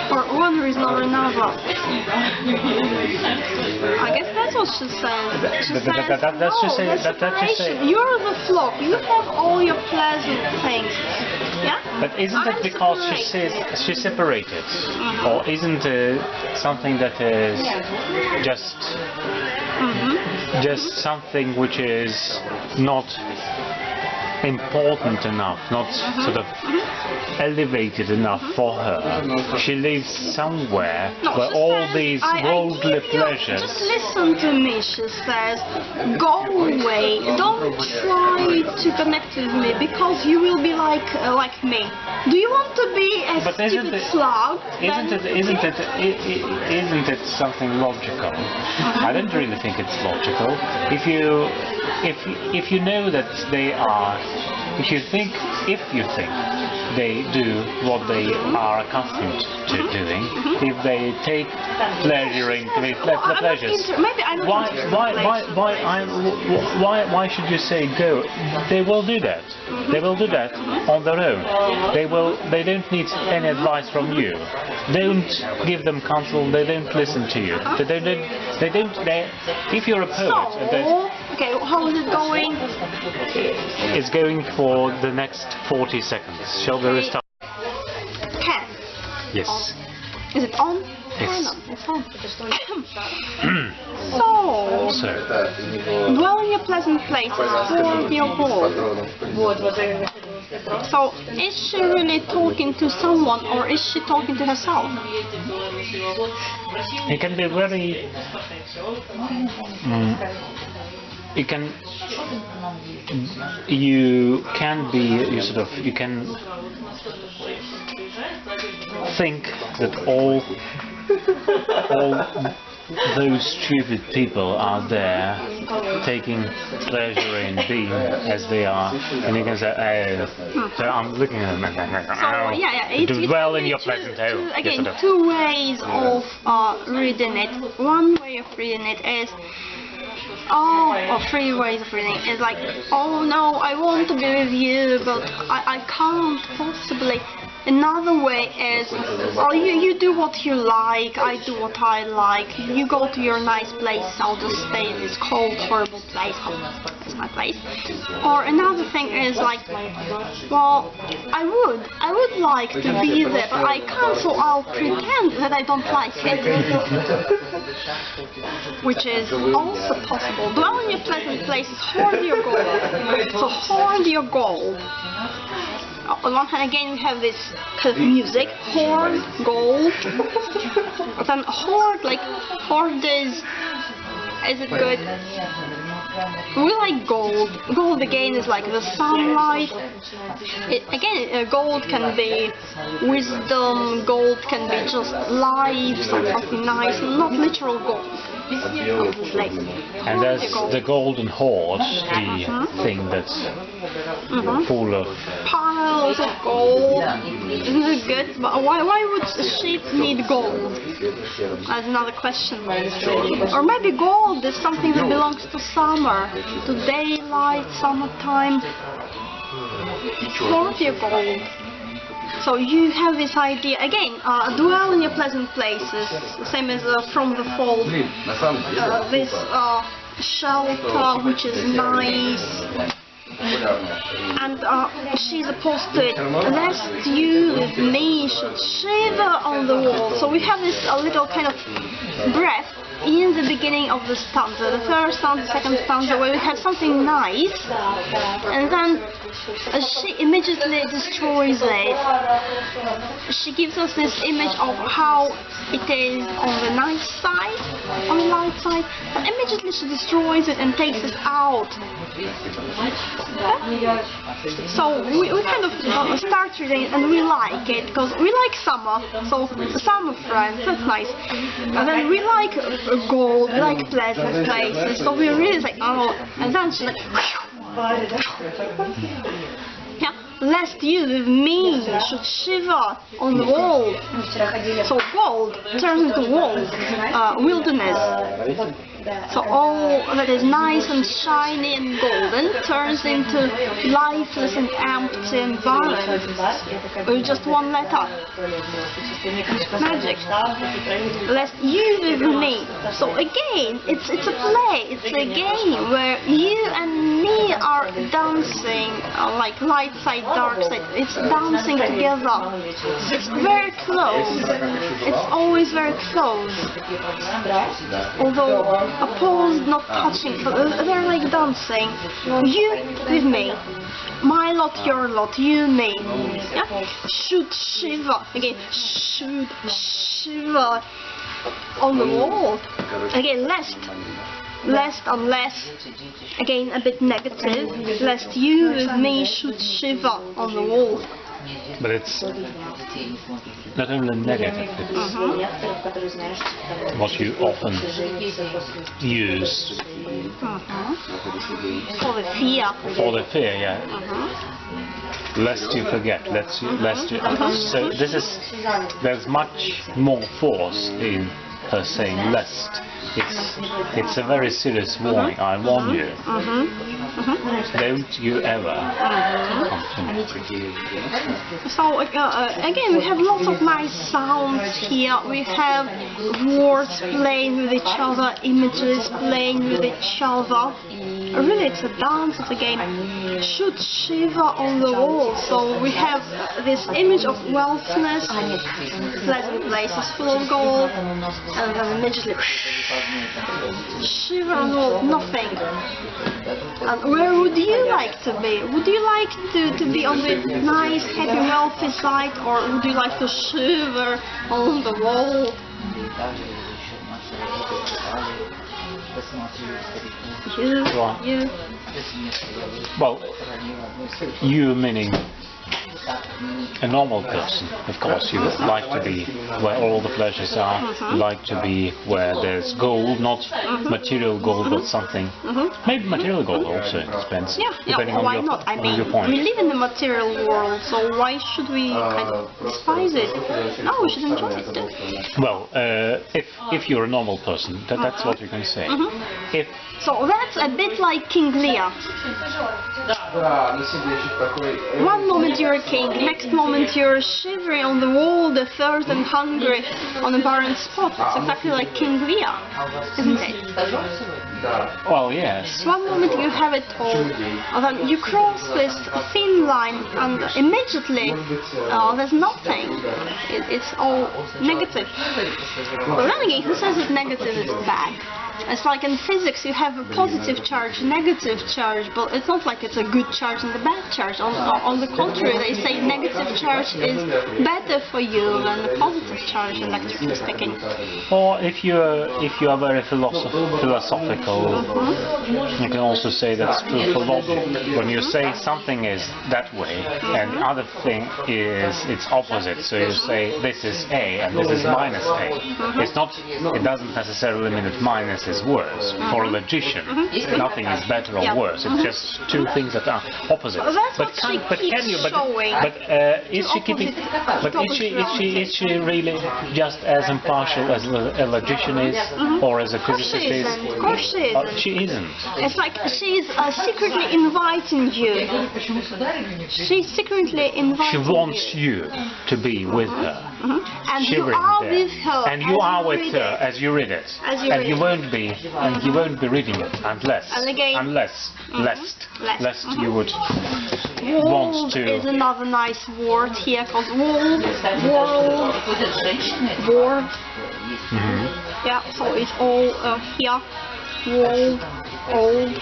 for one reason or another. I guess that's what she says. She says, you're the flock. You have all your pleasant things. Yeah? But isn't it because she says she separated, or isn't it something that is just something which is not important enough, not sort of elevated enough for her? She lives somewhere where all these worldly pleasures... Just listen to me, she says. Go away. Don't try to connect with me, because you will be like me. Do you want to be a stupid slug? Isn't it something logical? I don't really think it's logical. If you know that they are, if you think they do what they are accustomed to doing, if they take pleasuring the pleasures, why should you say go? They will do that. They will do that on their own. They don't need any advice from you. Don't give them counsel. They don't listen to you. If you're a poet, okay, how is it going? It's going for the next 40 seconds. Shall we restart? Can. Yes. Is it on? Yes. It's on. So, dwell in your pleasant places, hoard your gold. So, is she really talking to someone, or is she talking to herself? It can be very you can think that all those stupid people are there taking pleasure in being as they are, and you can say, oh, so I'm looking at them, do well in your pleasant home. Again, two ways of reading it. One way of reading it is, or three ways of reading it is like, oh no, I want to be with you, but I can't possibly. Another way is, oh, you do what you like, I do what I like, you go to your nice place, I'll just stay in this cold, horrible place, that's my place. Or another thing is like, well, I would like to be there, but I can't, so I'll pretend that I don't like it. Which is also possible. Dwell in your pleasant places, hoard your gold. So hoard your gold. On one hand, again, we have this kind of music, hoard, gold. Then hoard, like, hoard is it good? We like gold. Gold, again, is like the sunlight. Gold can be wisdom, gold can be just life, something nice, not literal gold. And there's the golden horse, the thing that's full of piles of gold. Isn't it good? But why would a sheep need gold? That's another question. Or maybe gold is something that belongs to summer, to daylight, summertime. Hoard your gold. So you have this idea, again, dwell in your pleasant places, same as from the fall, this shelter which is nice, and she's opposed to it, lest you with me should shiver on the wall. So we have this little kind of breath in the beginning of the stanza, the first stanza, second stanza, where we have something nice, and then she immediately destroys it. She gives us this image of how it is on the nice side, on the light side, but immediately she destroys it and takes it out. So we kind of start reading and we like it, because we like summer, so summer friends, that's nice. And then we like gold, we like pleasant places, so we really say, oh, and then she's like, yeah, lest you with me should shiver on the wall. So gold turns into wall, wilderness. So all that is nice and shiny and golden turns into lifeless and empty environment with just one letter. Magic. Lest you with me. So again, it's a play, it's a game where you and me are dancing, like light side, dark side. It's dancing together. It's very close. It's always very close. Although opposed, not touching, but they're like dancing. You with me. My lot, your lot, you, me. Yeah? Should shiver. Again, should shiver on the wall. Again, lest, unless, again a bit negative, lest you with me should shiver on the wall. But it's not only negative, it's what you often use for the fear. For the fear, yeah. Lest you forget, lest you. So there's much more force in her saying lest. It's a very serious warning. I warn you. Don't you ever come to me. So again, we have lots of nice sounds here. We have words playing with each other, images playing with each other. Really, it's a dance of the game. Should shiver on the wall. So we have this image of wealthiness, pleasant places full of gold, and then immediately shiver on the wall, nothing. And where would you like to be? Would you like to be on the nice, happy, wealthy side, or would you like to shiver on the wall? You. Well, you meaning a normal person, of course. You like to be where all the pleasures are. You like to be where there's gold, not material gold, but something. Maybe material gold also, it depends. Depending why on not? I mean, your point. we live in the material world, so why should we kind of despise it? No, we should enjoy it. Well, if you're a normal person, that's what you can say. So that's a bit like King Lear. One moment you're a king, next moment you're shivering on the wall, the thirst and hungry on a barren spot. It's exactly like King Lear, isn't it? Well, yes. One moment you have it all, and then you cross this thin line and immediately there's nothing. It's all negative. But then again, who says that negative is bad? It's like in physics, you have a positive charge, negative charge, but it's not like it's a good charge and a bad charge. On the contrary, they say negative charge is better for you than a positive charge, electrically speaking. Or if you are very philosophical, you can also say that's true for logic. When you say something is that way, and the other thing is its opposite, so you say this is A and this is minus A. It doesn't necessarily mean that minus is worse. For a logician, nothing is better or worse. It's just two things that are opposite. Is she really just as impartial as a logician is, or as a physicist is? Of course she isn't. She isn't. It's like she's secretly inviting you. She's secretly inviting you. She wants you to be with her. And you are with her. And you are with her as you read it. And you won't be reading it unless lest you would want to. Is another nice word here called world. Word. Yeah, so it's all here. World, old.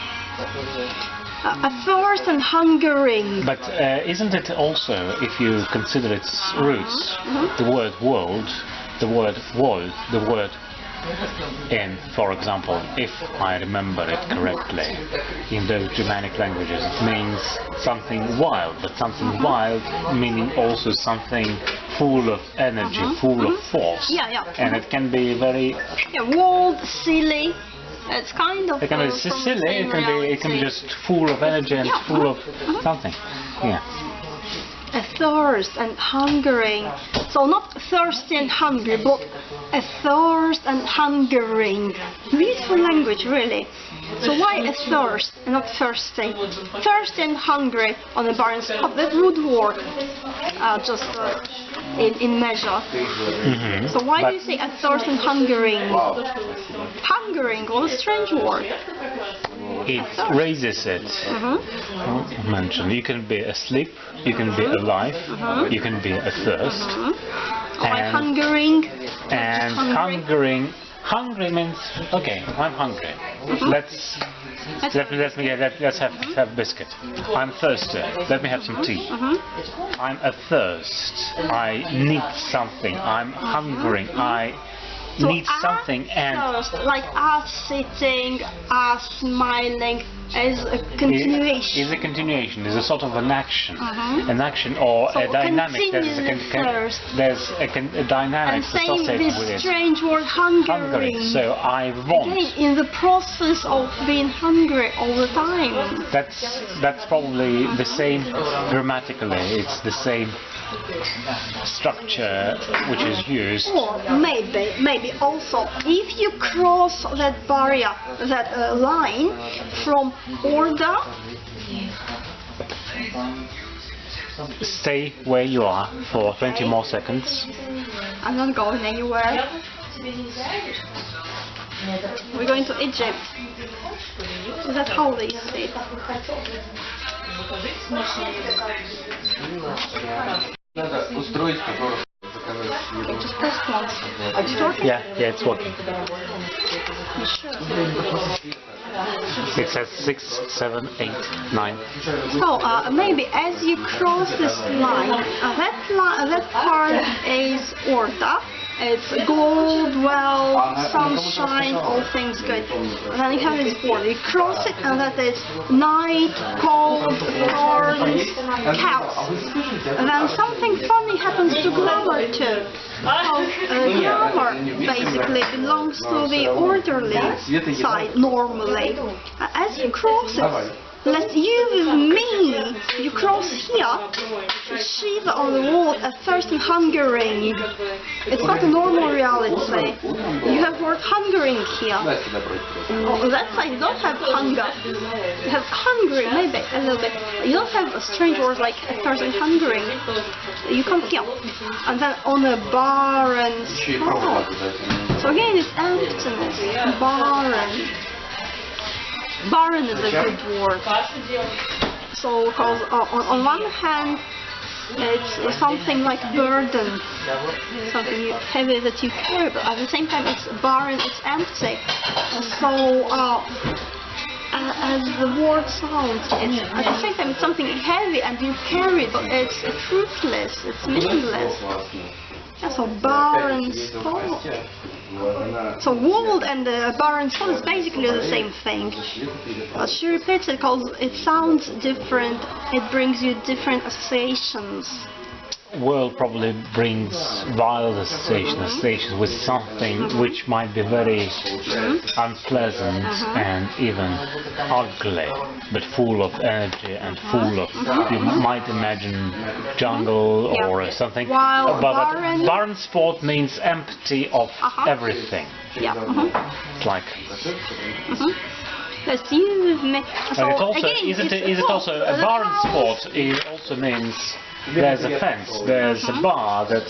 Thirst and hungering. But isn't it also, if you consider its roots, the word world, the word world, the word in, for example, if I remember it correctly, in those Germanic languages, it means something wild, but something wild meaning also something full of energy, full of force. And it can be very... wild, silly. It's kind of... It can be silly, it can be just full of energy and full of something. A thirst and hungering. So not thirsty and hungry, but a thirst and hungering. Beautiful language, really. So why a thirst and not thirsty? Thirsty and hungry on a barren spot, that would work just in measure. So why do you say a thirst and hungering? Hungering, what a strange word. It raises it. Mentioned. You can be asleep, you can be alive, you can be athirst. And hungering. And hungering. Hungry means okay. I'm hungry. Let's have biscuit. I'm thirsty. Let me have some tea. I'm athirst. I need something. I'm hungering. I need something. And like us sitting, us smiling, is a continuation. Is a continuation. Is a sort of an action, or a dynamic. There's a dynamic associated with it. Strange word, hungering. So I want. Again, in the process of being hungry all the time. That's probably the same grammatically. It's the same structure which is used. Or maybe also, if you cross that barrier, that line from order. Stay where you are for 20 more seconds. I'm not going anywhere. We're going to Egypt. Is that how they say it? Okay, just press once. Yeah, it's working. You sure? It says 6, 7, 8, 9. So maybe as you cross this line, that part is order, it's gold, wealth, sunshine, all things good. And then you have this border, you cross it, and that is night, cold, thorns, cows. And then something funny happens to glamour too. Glamour basically belongs to the orderly side normally. As you cross it, let's use me. You cross here, Shiva on the wall, a thirsty hungering. It's not a normal reality. You have word hungering here. On that side you don't have hunger. You have hungry, maybe a little bit. You don't have a strange word like a thirsty hungering. You come here. And then on a barren spot. So again it's emptiness, barren. Barren is a good word. So, because on one hand, it's something like burden, something heavy that you carry, but at the same time it's barren, it's empty. So, as the word sounds, it's, at the same time it's something heavy and you carry, but it's fruitless, it's meaningless. Yeah, so barren spot. So walled and barren spot is basically the same thing. But she repeats it because it sounds different, it brings you different associations. World probably brings wild associations with something which might be very unpleasant and even ugly, but full of energy and full of, you might imagine jungle or something. While but barren spot means empty of everything. Yeah. It's like... Let's use me. So it also, again, is it also a barren spot? It also means there's a fence, there's a bar that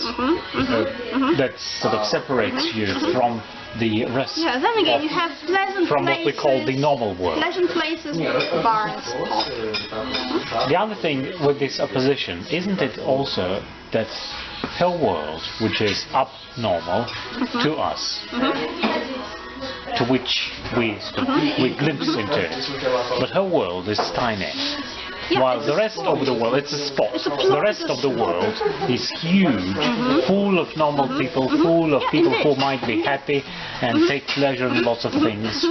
that sort of separates you from the rest. Yeah, then again you have pleasant from places, what we call the normal world. Pleasant places, barren spot. The other thing with this opposition, isn't it also that her world, which is abnormal to us, to which we glimpse into it, but her world is tiny. Yeah, while the rest of the world, it's a spot. The rest of the world is huge, full of normal people, full of people who might be happy and take pleasure in lots of things.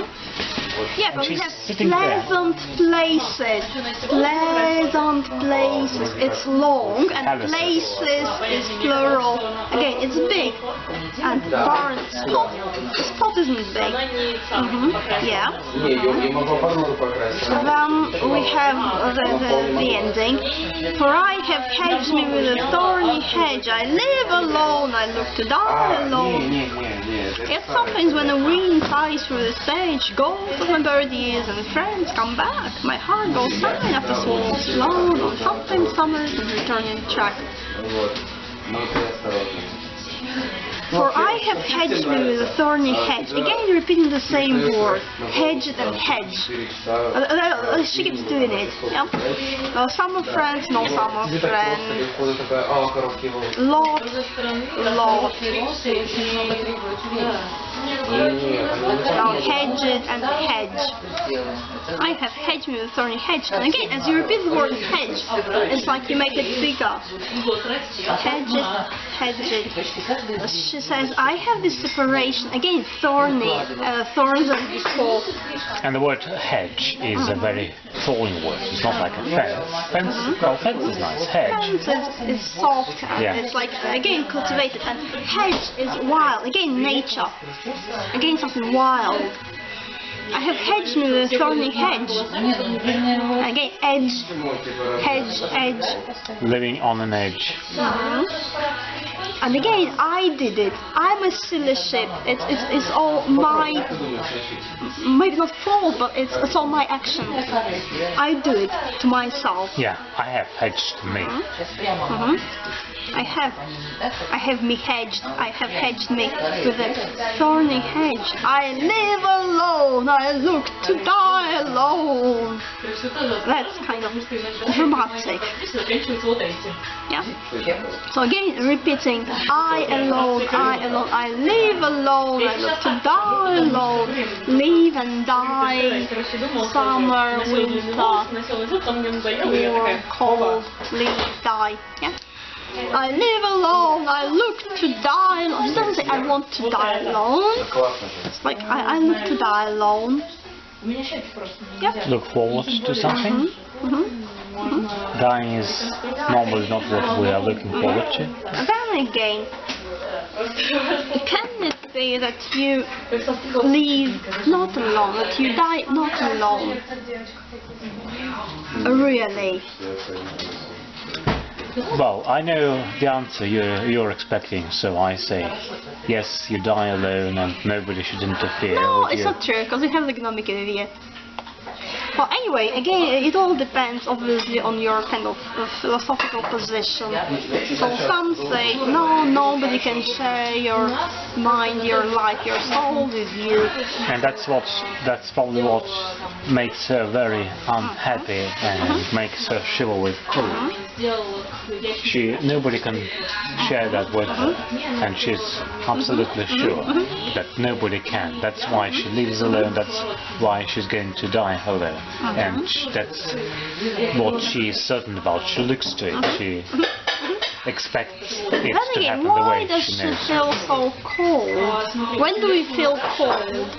Yeah, but we have pleasant places. Pleasant places. It's long, and places is plural. Again, it's big. And barren spot. The spot isn't big. Yeah. Then we have the ending. For I have hedged me with a thorny hedge. I live alone. I look to die alone. Yet sometimes when the wind flies through the stage, goes of my birdies and friends come back. My heart goes sighing after swallows long on sometimes summers and returning track. For I have hedged me with a thorny hedge. Again repeating the same word. Hedged and hedge. She keeps doing it. Yeah? No summer friends, no summer friends. Lot. Now hedged and hedge. I have hedged me with a thorny hedge. And again, as you repeat the word hedge, it's like you make it bigger. Hedged. She says, I have this separation. Again, thorny. Thorns and before. And the word hedge is a very thorny word. It's not like a fence. Fence is nice. Hedge. Fence is soft. It's like, again, cultivated. And hedge is wild. Again, nature. Again, something wild. I have hedged me with a thorny hedge. Again, edge. Hedge. Living on an edge. And again, I did it. I'm a silly ship. It's all my, maybe not fault, but it's all my action. I do it to myself. Yeah, I have hedged me. I have me hedged. I have hedged me with a thorny hedge. I live alone. I look to die alone. That's kind of dramatic. Yeah. So again, repeating. I alone. I live alone. I look to die alone. Live and die. Summer, winter, war, cold, live, die. Yeah. I live alone, I look to die alone. She doesn't say I want to die alone. It's like I live to die alone. Yep. Look forward to something. Dying is normally not what we are looking forward to. And then again, can it be that you live not alone, that you die not alone? Really? Well, I know the answer you're expecting, so I say yes, you die alone and nobody should interfere No, with it's you. not true, because we have the economic idiot. Well, anyway, again, it all depends, obviously, on your kind of philosophical position. So some say, no, nobody can share your mind, your life, your soul with you. And that's probably what makes her very unhappy and makes her shiver with cold. Nobody can share that with her, and she's absolutely sure that nobody can. That's why she lives alone, that's why she's going to die alone. And that's what she is certain about. She looks to it. She expects it to happen the way she knows. Why does she feel so cold? When do we feel cold?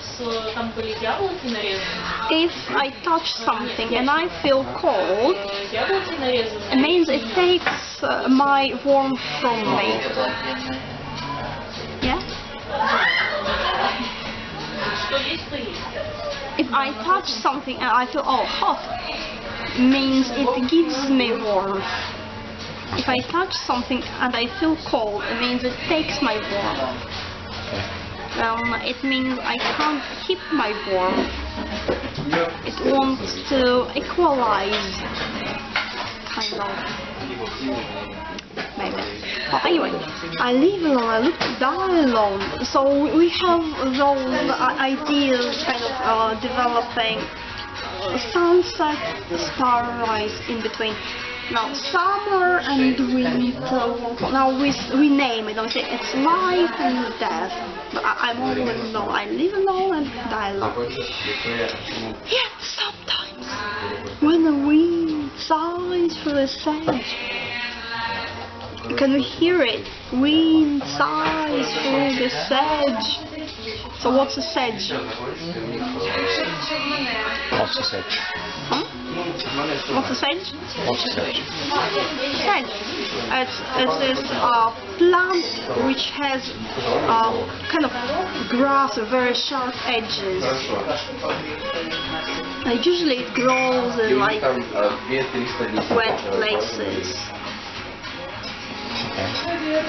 If I touch something and I feel cold, it means it takes my warmth from me. Yeah? If I touch something and I feel hot, means it gives me warmth. If I touch something and I feel cold, it means it takes my warmth. It means I can't keep my warmth. It wants to equalize, kind of. Maybe. Well, anyway, I live alone, I look to die alone. So we have those ideas kind of developing. Sunset, starrise in between. Now summer and winter. Now we name it. We say it's life and death. But I'm always alone. I live alone and die alone. Yeah, sometimes when the wind sighs through the sedge. Can we hear it? Wind sighs through the sedge. So what's a sedge? What's a sedge? Huh? What's a sedge? What's a sedge? Sedge. It's this plant which has kind of grass with very sharp edges. Usually it grows in like wet places.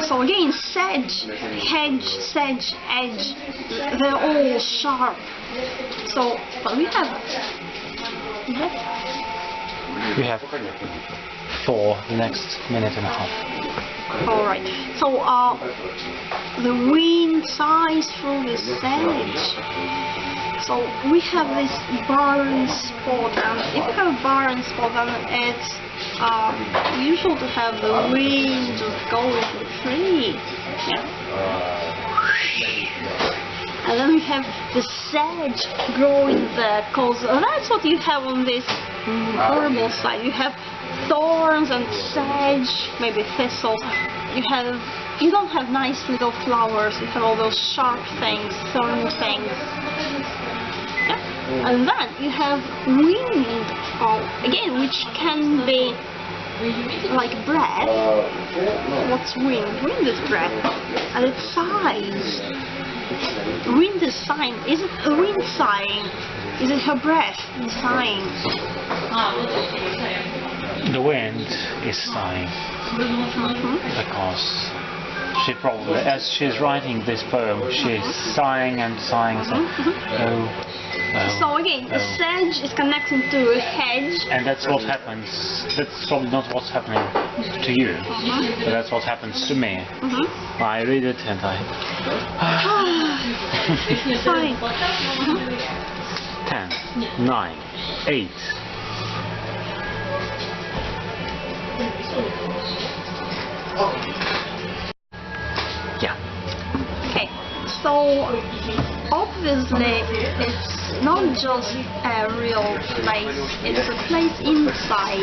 So again, sedge, hedge, sedge, edge, they're all sharp. So, but we have for the next minute and a half. Alright, so the wind sighs through the sedge. So we have this barren spot, and if we have a barren spot, then it's usual to have the wind just go with the tree. Yeah. And then we have the sedge growing there, because that's what you have on this horrible side. You have thorns and sedge, maybe thistles. You don't have nice little flowers. You have all those sharp things, thorny things. Yeah. And then you have wind, again, which can be like breath. What's wind? Wind is breath, and it sighs. Wind is sighing. Is it a wind sighing? Is it her breath sighing? The wind is sighing because she probably, as she's writing this poem, she's sighing and sighing. So again, the sedge is connecting to a hedge. And that's what happens. That's probably not what's happening to you, but that's what happens to me. I read it and I... Fine. 10, 9, 8. Yeah. Okay, so obviously it's not just a real place, it's a place inside.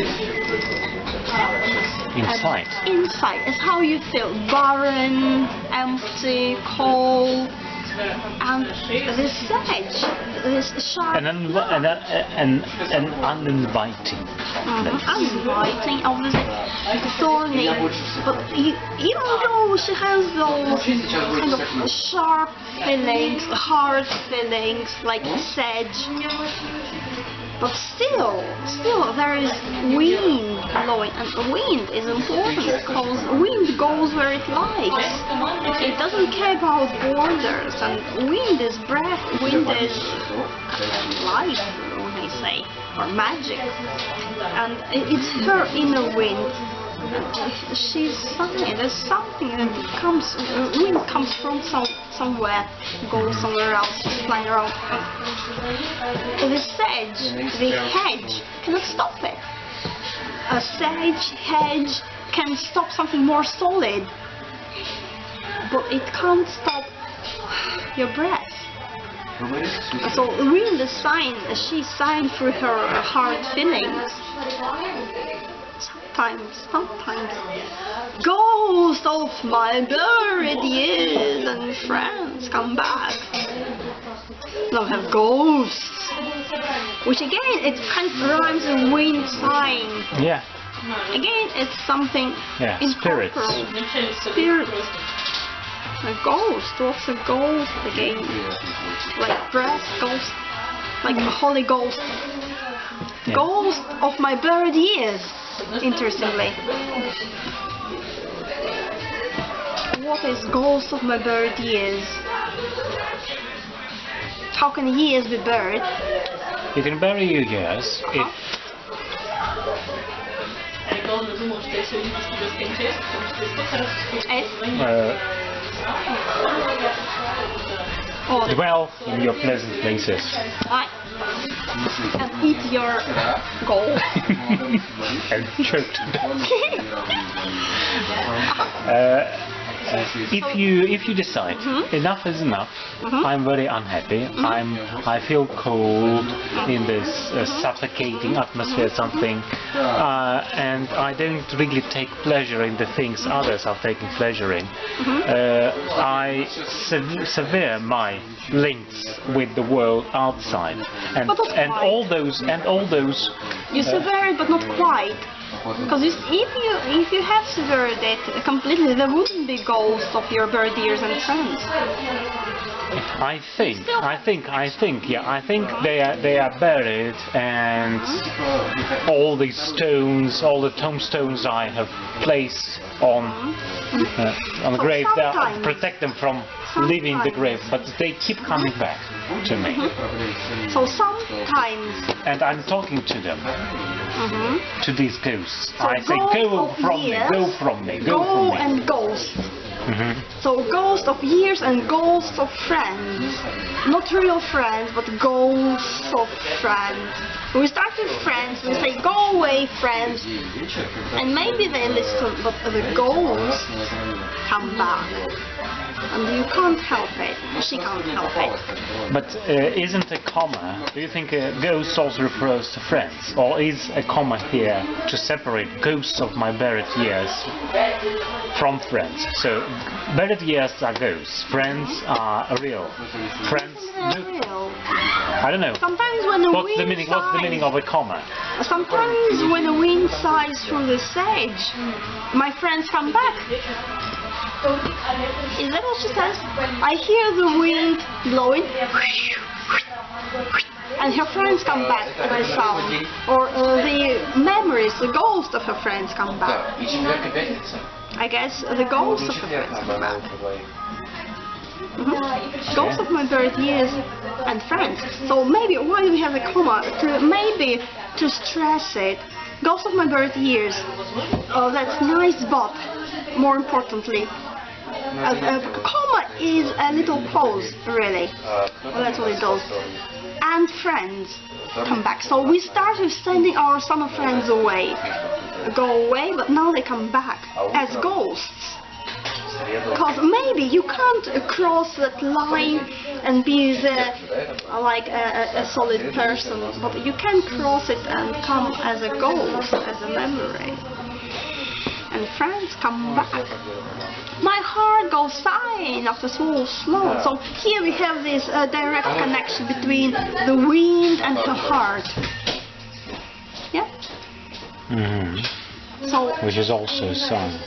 Inside? Inside, it's how you feel, barren, empty, cold, and this sedge, this sharp... An uninviting place. Uninviting, obviously, thorny, but even though she has those kind of sharp feelings, hard feelings, like sedge, but still there is wind blowing, and the wind is important because wind goes where it likes. It doesn't care about borders, and wind is breath, wind is life, we say, or magic, and it's her inner wind. She's sighing. There's something that comes, wind comes from somewhere, goes somewhere else, just flying around. The sedge, the hedge, cannot stop it. A sedge, hedge can stop something more solid, but it can't stop your breath. So wind is sighing, she's sighing through her hard feelings. Sometimes, ghosts of my buried years and friends come back. Now have ghosts, which again it kind of rhymes with wind sighing. Yeah. Again, it's something. Yeah. Spirits. Spirits. A ghost. What's a ghost again? Like breath, ghost, like a Holy Ghost. Yeah. Ghost of my buried years. Interestingly. What is ghost of my buried years? How can years be buried? You can bury your years if... dwell in your pleasant places. And eat your gold. And choke. If you decide enough is enough, I'm very unhappy. I feel cold in this suffocating atmosphere, something, and I don't really take pleasure in the things others are taking pleasure in. I sever my links with the world outside, and all those. You sever it, but not quite. Because if you have severed it completely, there wouldn't be ghosts of your buried years and friends. I think they are buried, and all these stones, all the tombstones I have placed on the grave, protect them from leaving the grave, but they keep coming back to me. So sometimes... And I'm talking to them, to these ghosts. So I say, go from me, go from me, go from me. And ghosts. So ghosts of years and ghosts of friends. Not real friends, but ghosts of friends. We start with friends, we say, go away friends. And maybe they listen, but the ghosts come back. And you can't help it. She can't help it. But isn't a comma, do you think a ghost also refers to friends? Or is a comma here to separate ghosts of my buried years from friends? So, buried years are ghosts, friends are real. Friends, real. I don't know. Sometimes when the what's the meaning of a comma? Sometimes when the wind sighs through the sage, my friends come back. Is that what she says? I hear the wind blowing, and her friends come back at the sound. Or the memories, the ghosts of her friends come back. I guess the ghosts of her friends come back. Ghosts of my buried years and friends. So maybe, why do we have a comma? Maybe to stress it. Ghosts of my buried years. Oh, that's nice, but more importantly, a comma is a little pause, really. Well, that's what it does. And friends come back. So we start with sending our summer friends away. Go away, but now they come back as ghosts. Because maybe you can't cross that line and be like a solid person, but you can cross it and come as a ghost, as a memory. And friends come back. My heart goes sighing after small snow. So here we have this direct connection between the wind and her heart. Yeah? So, which is also a song.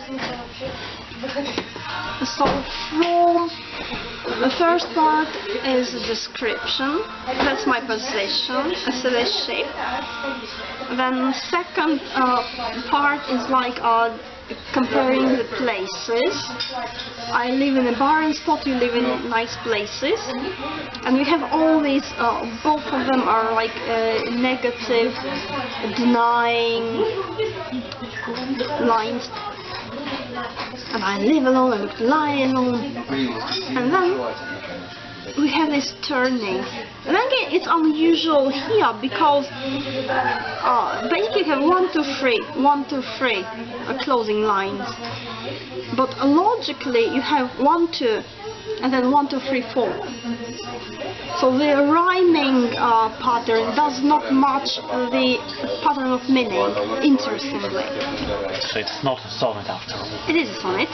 So from the first part is a description, that's my position, a silly shape. Then second part is like comparing the places. I live in a barren spot, you live in nice places. And we have all these, both of them are like negative, denying lines. And I live alone, I look lying alone. And then we have this turning. And again, it's unusual here because basically you have 1, 2, 3, 1, 2, 3 closing lines. But logically you have 1, 2, and then 1, 2, 3, 4. So the rhyming pattern does not match the pattern of meaning, interestingly. So it's not a sonnet after all. It is a sonnet.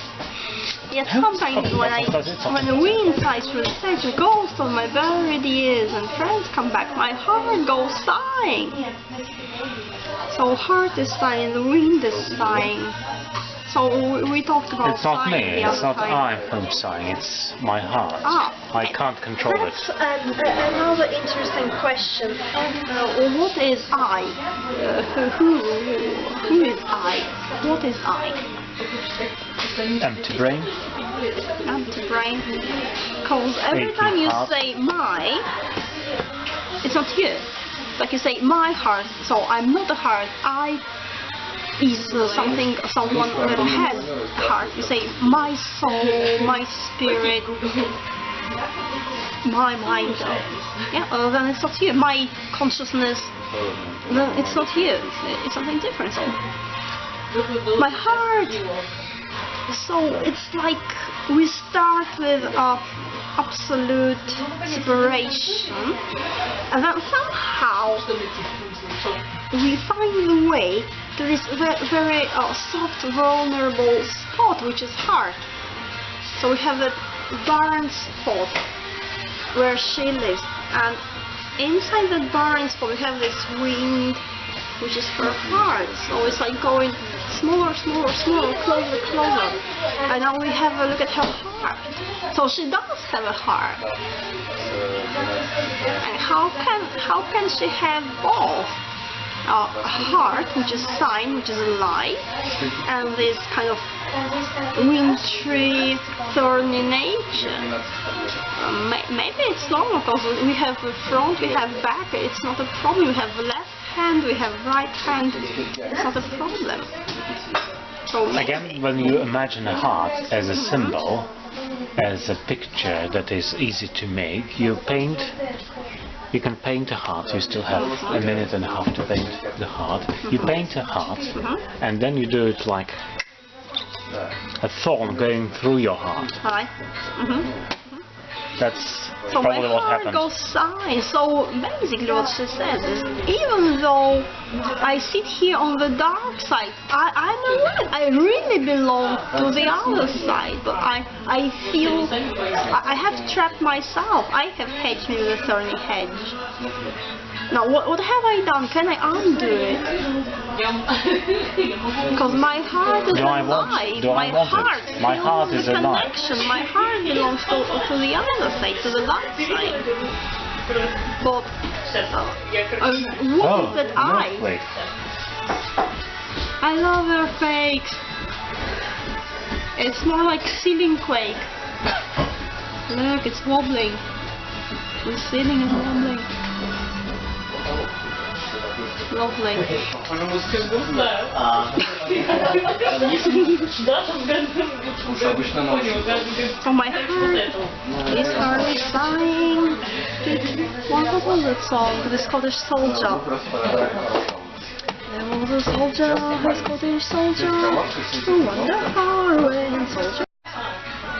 Yet sometimes when the wind sighs through the stage, a ghost of my buried years and friends come back, my heart goes sighing. So heart is sighing, the wind is sighing. So we talked about it's not me, it's not time. I who's sighing, it's my heart. I can't control that's it. Another interesting question. What is I? Who is I? What is I? Empty brain. Empty brain. Because every time you say my, it's not you. Like you say my heart, so I'm not a heart. I is someone that has a heart. You say my soul, my spirit, my mind. Yeah, then it's not you. My consciousness, then it's not you. It's something different. So my heart. So it's like we start with absolute separation, and then somehow we find the way to this very soft, vulnerable spot, which is heart. So we have that barren spot where she lives, and inside that barren spot we have this wind, which is her heart. So it's like going smaller, smaller, smaller, closer, closer. And now we have a look at her heart. So she does have a heart. And how can she have both? A heart, which is sign, which is a lie, and this kind of wintry, thorny nature. Maybe it's normal because we have a front, we have back. It's not a problem. We have left hand, we have right hand. It's not a problem. So again, when you imagine a heart as a symbol, as a picture that is easy to make, you paint. You can paint a heart, you still have a minute and a half to paint the heart. You paint a heart, and then you do it like a thorn going through your heart. That's probably what happened. So my heart goes sighing. So basically what she says is, even though I sit here on the dark side, I'm alive. I really belong to the other side, but I feel I have trapped myself. I have hedged me with a thorny hedge. Now what have I done? Can I undo it? Because my heart is alive. My heart is alive. Connection. My heart belongs to the other side, to the dark side. But what is that I? I love earthquakes. It's more like ceiling quake. Look, it's wobbling. The ceiling is wobbling. Lovely. So my heart is hardly sighing. What was that song? The Scottish Soldier. There was a soldier, a Scottish soldier, who won the war when soldier.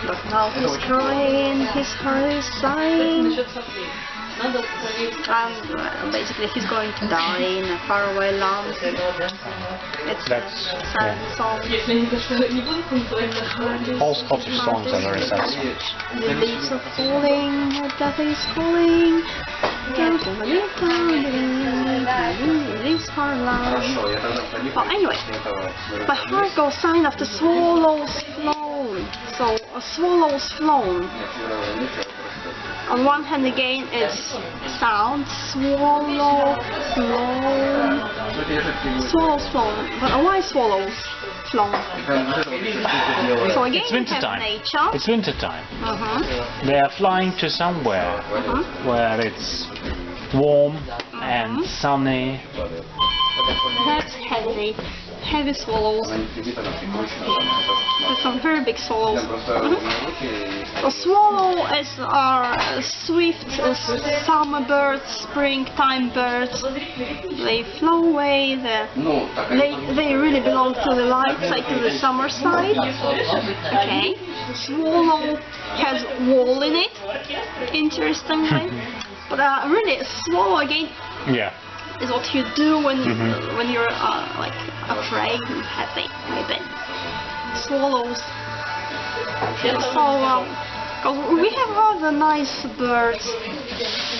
But now he's crying, his heart is sighing. And basically he's going to die in a faraway land. It's sad song. All Scottish songs are very sad songs. The leaves are falling, the death is calling. Leaves are loud. Well, anyway, my heart goes sighing after swallows flown. So a swallow's flown. On one hand again it's sound, swallow, flown, swallows flown, but why swallows flown? So again it's winter time. Nature. It's winter time. They are flying to somewhere where it's warm and sunny. That's heavy swallows. There's some very big swallows. The swallow are swift summer birds, springtime birds. They fly away. They really belong to the light side, to the summer side. Okay. Swallow has wool in it, interestingly. But really, a swallow again. Yeah. Is what you do when you're like afraid and happy, maybe. Swallows. So we have other nice birds.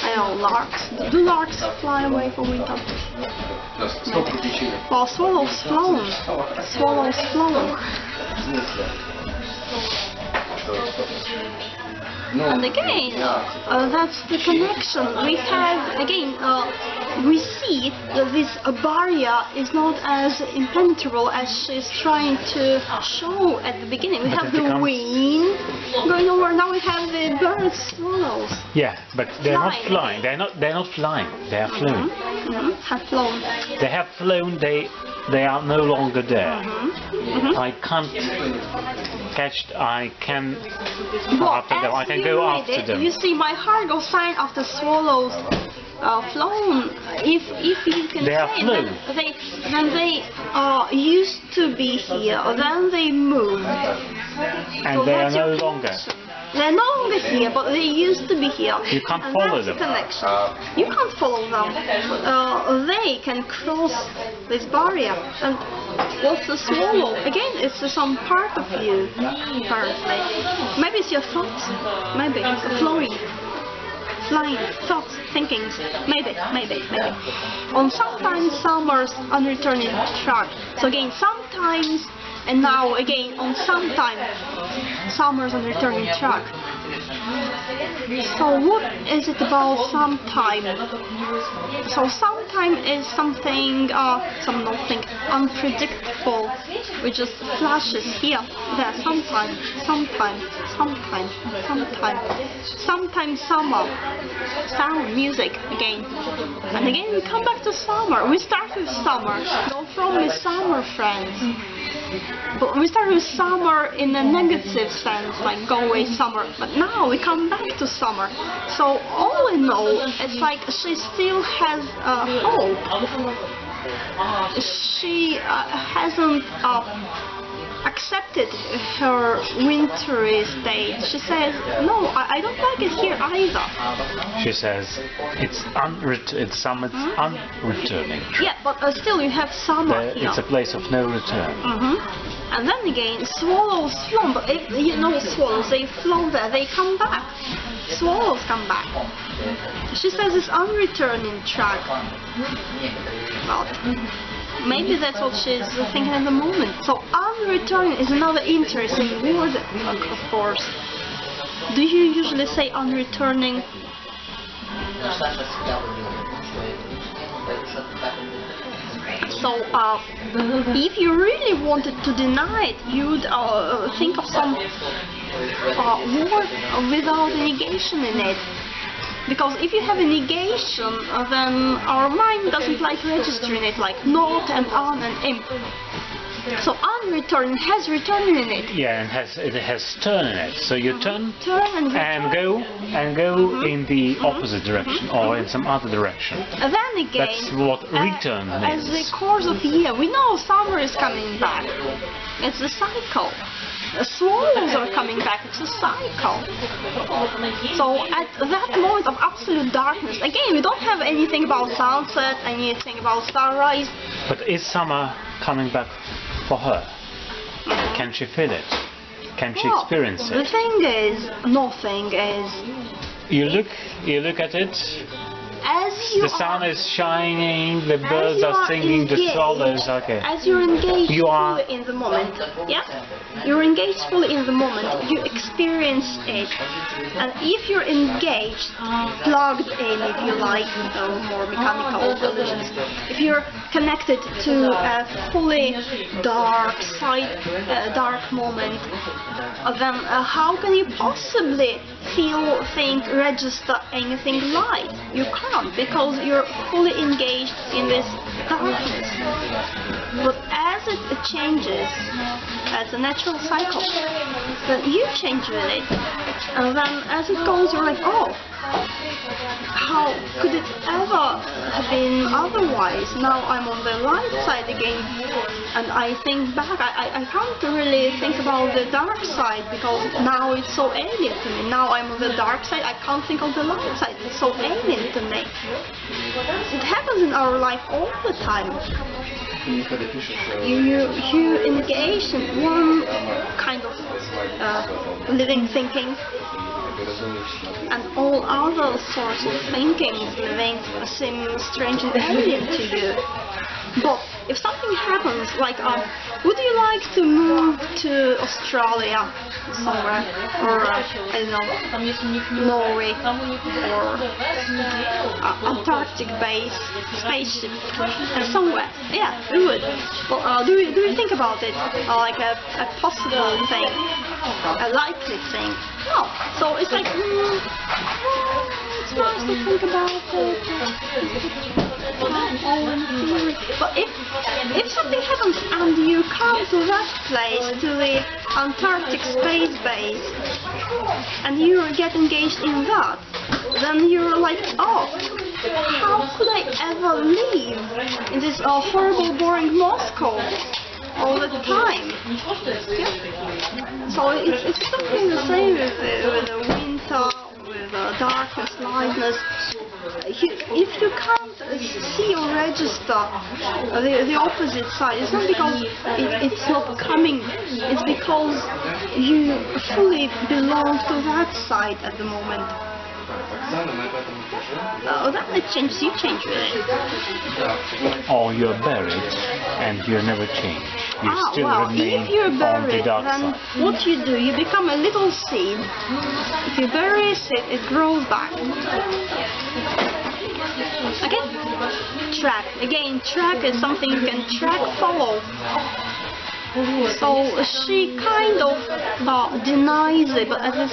I know, larks. Do larks fly away for winter? Well, swallows flown. Swallows flown. And again, that's the connection. We have, again, we see that this barrier is not as impenetrable as she's trying to show at the beginning. We have the wind going over, now we have the birds, swallows. Yeah, but they're not flying. They're not flying. They are flown. Have flown. They have flown. They are no longer there. I can't catch. I can after them. I can go after them. You see, my heart goes sighing after swallows flown. If you can they are flown. Then they used to be here. Then they moved. And so they are no longer. They're no longer here, but they used to be here. You can't follow them. Connection. You can't follow them. They can cross this barrier. And what's the swallow? Again, it's some part of you, apparently. Maybe it's your thoughts. Maybe flowing, flying thoughts, thinkings. Maybe. On sometimes summer's unreturning track. So again, sometimes. And now again on sometime, summer's on returning track. So what is it about sometime? So sometime is something, nothing unpredictable, which just flashes here, there, sometime, summer, sound, music again. And again we come back to summer. We start with summer, go from with summer friends. But we start with summer in a negative sense, like go away summer, but now we come back to summer. So all in all, it's like she still has hope. She hasn't accepted her wintry state. She says, no, I don't like it here either. She says, it's summer's unreturning. Yeah, but still you have summer here. It's a place of no return. And then again, swallows flown, but if you know swallows, they flow there, they come back. Swallows come back. She says it's unreturning track. Well, maybe that's what she's thinking at the moment. So unreturning is another interesting word, of course. Do you usually say unreturning? So if you really wanted to deny it, you would think of some word without a negation in it. Because if you have a negation, then our mind doesn't like registering it, like not and on and in. So unreturning has return in it. Yeah, and it has turn in it. So you turn and go in the opposite direction or in some other direction. And then again, that's what return means. As the course of the year, we know summer is coming back. It's the cycle. swallows are coming back. It's a cycle. So at that moment of absolute darkness, again, we don't have anything about sunset, anything about sunrise. But is summer coming back for her? Can she feel it? Can she experience it? The thing is, nothing is. You look at it. The sun is shining, the birds are singing, the swallows. Okay. As you're engaged fully in the moment, yeah? You're engaged fully in the moment, you experience it. And if you're engaged, plugged in, if you like, more mechanical illusions, if you're connected to a fully dark side, dark moment, then how can you possibly feel, think, register anything light? You can't, because you're fully engaged in this darkness. But as it changes, as a natural cycle, then you change with it. And then as it goes, you're like, oh, how could it ever have been otherwise? Now I'm on the light side again, and I think back, I can't really think about the dark side, because now it's so alien to me. Now I'm on the dark side, I can't think of the light side, it's so alien to me. It happens in our life all the time. You engage in one kind of living thinking, and all other sorts of thinking living seem strangely alien to you. But if something happens, like, would you like to move to Australia somewhere, or I don't know, Norway, or Antarctic base, spaceship, somewhere? Yeah, we would. But do you think about it like a possible thing, a likely thing? No. So it's like, it's nice to think about it. But if something happens and you come to that place, to the Antarctic space base, and you get engaged in that, then you're like, oh, how could I ever live in this horrible, boring Moscow all the time? Yeah. So it's something the same with the winter, with darkness, lightness. If you can't see or register the opposite side, it's not because it's not coming, it's because you fully belong to that side at the moment. That changes, you change with it. Or you're buried and you never change. You still remain if you're buried, on the dark then side. what you do, you become a little seed. If you bury a seed, it grows back. Okay? Track. Again, track is something you can track, follow. So she kind of denies it, but at the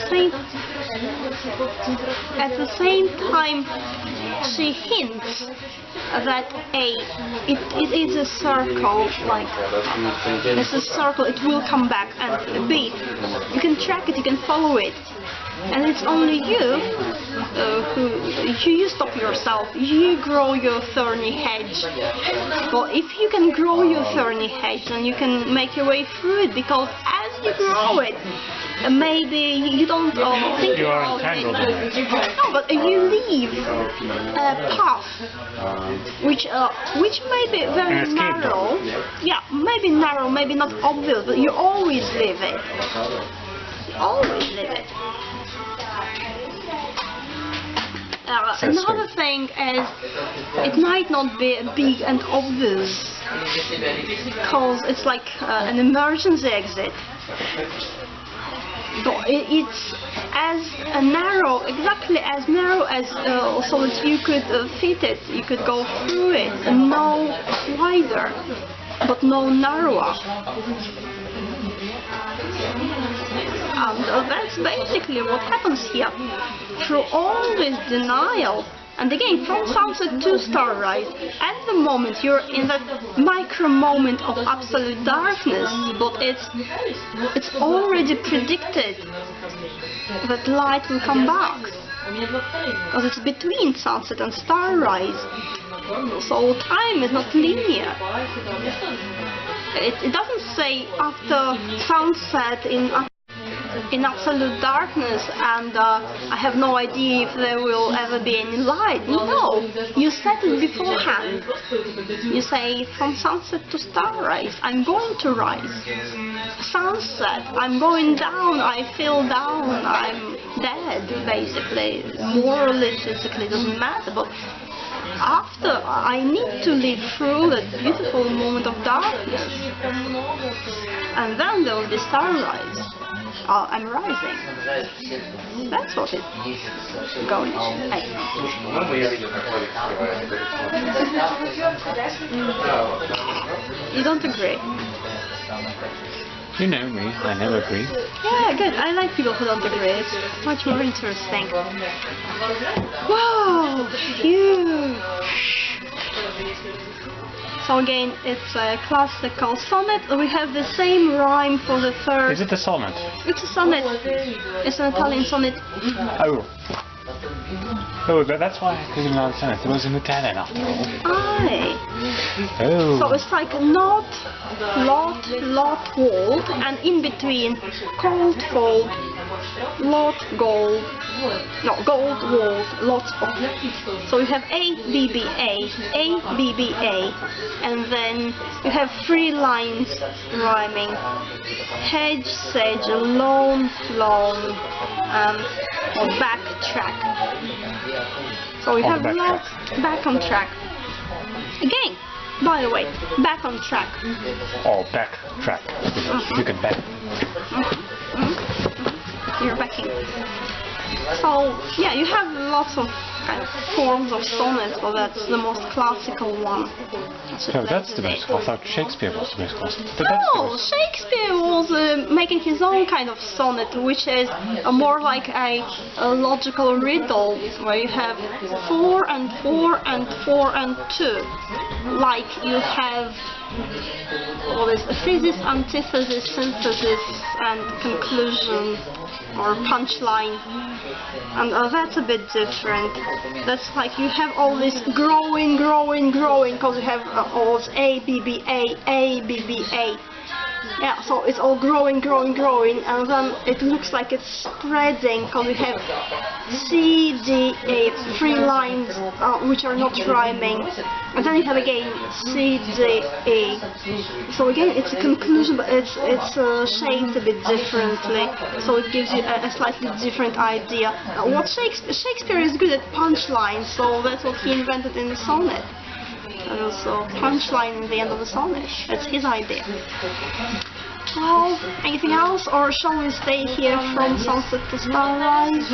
same time she hints that it is a circle, like it's a circle, it will come back, and B, you can track it, you can follow it. And it's only you you stop yourself, you grow your thorny hedge. But if you can grow your thorny hedge, then you can make your way through it, because as you grow it, maybe you don't think about it. No, but you leave a path which may be very narrow. Yeah, maybe narrow, maybe not obvious, but you always leave it. You always leave it. Another thing is, it might not be big and obvious, because it's like an emergency exit. But it's as narrow, exactly as narrow as so that you could fit it, you could go through it, and no wider, but no narrower. And that's basically what happens here. Through all this denial, and again, from sunset to starrise, at the moment you're in that micro moment of absolute darkness, but it's already predicted that light will come back, because it's between sunset and starrise. So time is not linear. It doesn't say after sunset in absolute darkness and I have no idea if there will ever be any light. No, you set it beforehand. You say from sunset to starrise, I'm going to rise. Sunset, I'm going down, I feel down, I'm dead, basically. Morally, physically, doesn't matter, but after, I need to live through that beautiful moment of darkness. And then there will be sunrise. I'm rising. That's what it's going to say. You don't agree? You know me, I never agree. Yeah, good. I like people who don't agree. It's much more interesting. Wow, huge. So again, it's a classical sonnet. We have the same rhyme for the third. Is it a sonnet? It's a sonnet. It's an Italian sonnet. Oh. Oh, that's why I couldn't understand it. It was in Italian after all. Aye. Oh. So it's like not, lot, wold, and in between cold, fold, lot, gold, no, gold, wold, lot, fold. So you have A, B, B, A, B, B, A, and then you have 3 lines rhyming. Hedge, sedge, loan, flown, or backtrack. So we have lots back on track. Again, by the way, back on track. Oh, backtrack. You can back. You're backing. So yeah, you have lots of kind of forms of sonnets, but that's the most classical one. No, that's the most. I thought Shakespeare was the most classical. No, Shakespeare was making his own kind of sonnet, which is more like a logical riddle, where you have 4 and 4 and 4 and 2. Like you have what is thesis, antithesis, synthesis, and conclusion or punchline. And that's a bit different. That's like you have all this growing, because you have all this A, B, B, A, B, B, A. Yeah, so it's all growing, and then it looks like it's spreading, because we have C, D, A, 3 lines which are not rhyming, and then you have again C, D, A. So again, it's a conclusion, but it's shaped a bit differently, so it gives you a slightly different idea. What Shakespeare is good at punchlines, so that's what he invented in the sonnet. And also punchline in the end of the sonnet. That's his idea. Well, anything else, or shall we stay here from sunset to sunrise?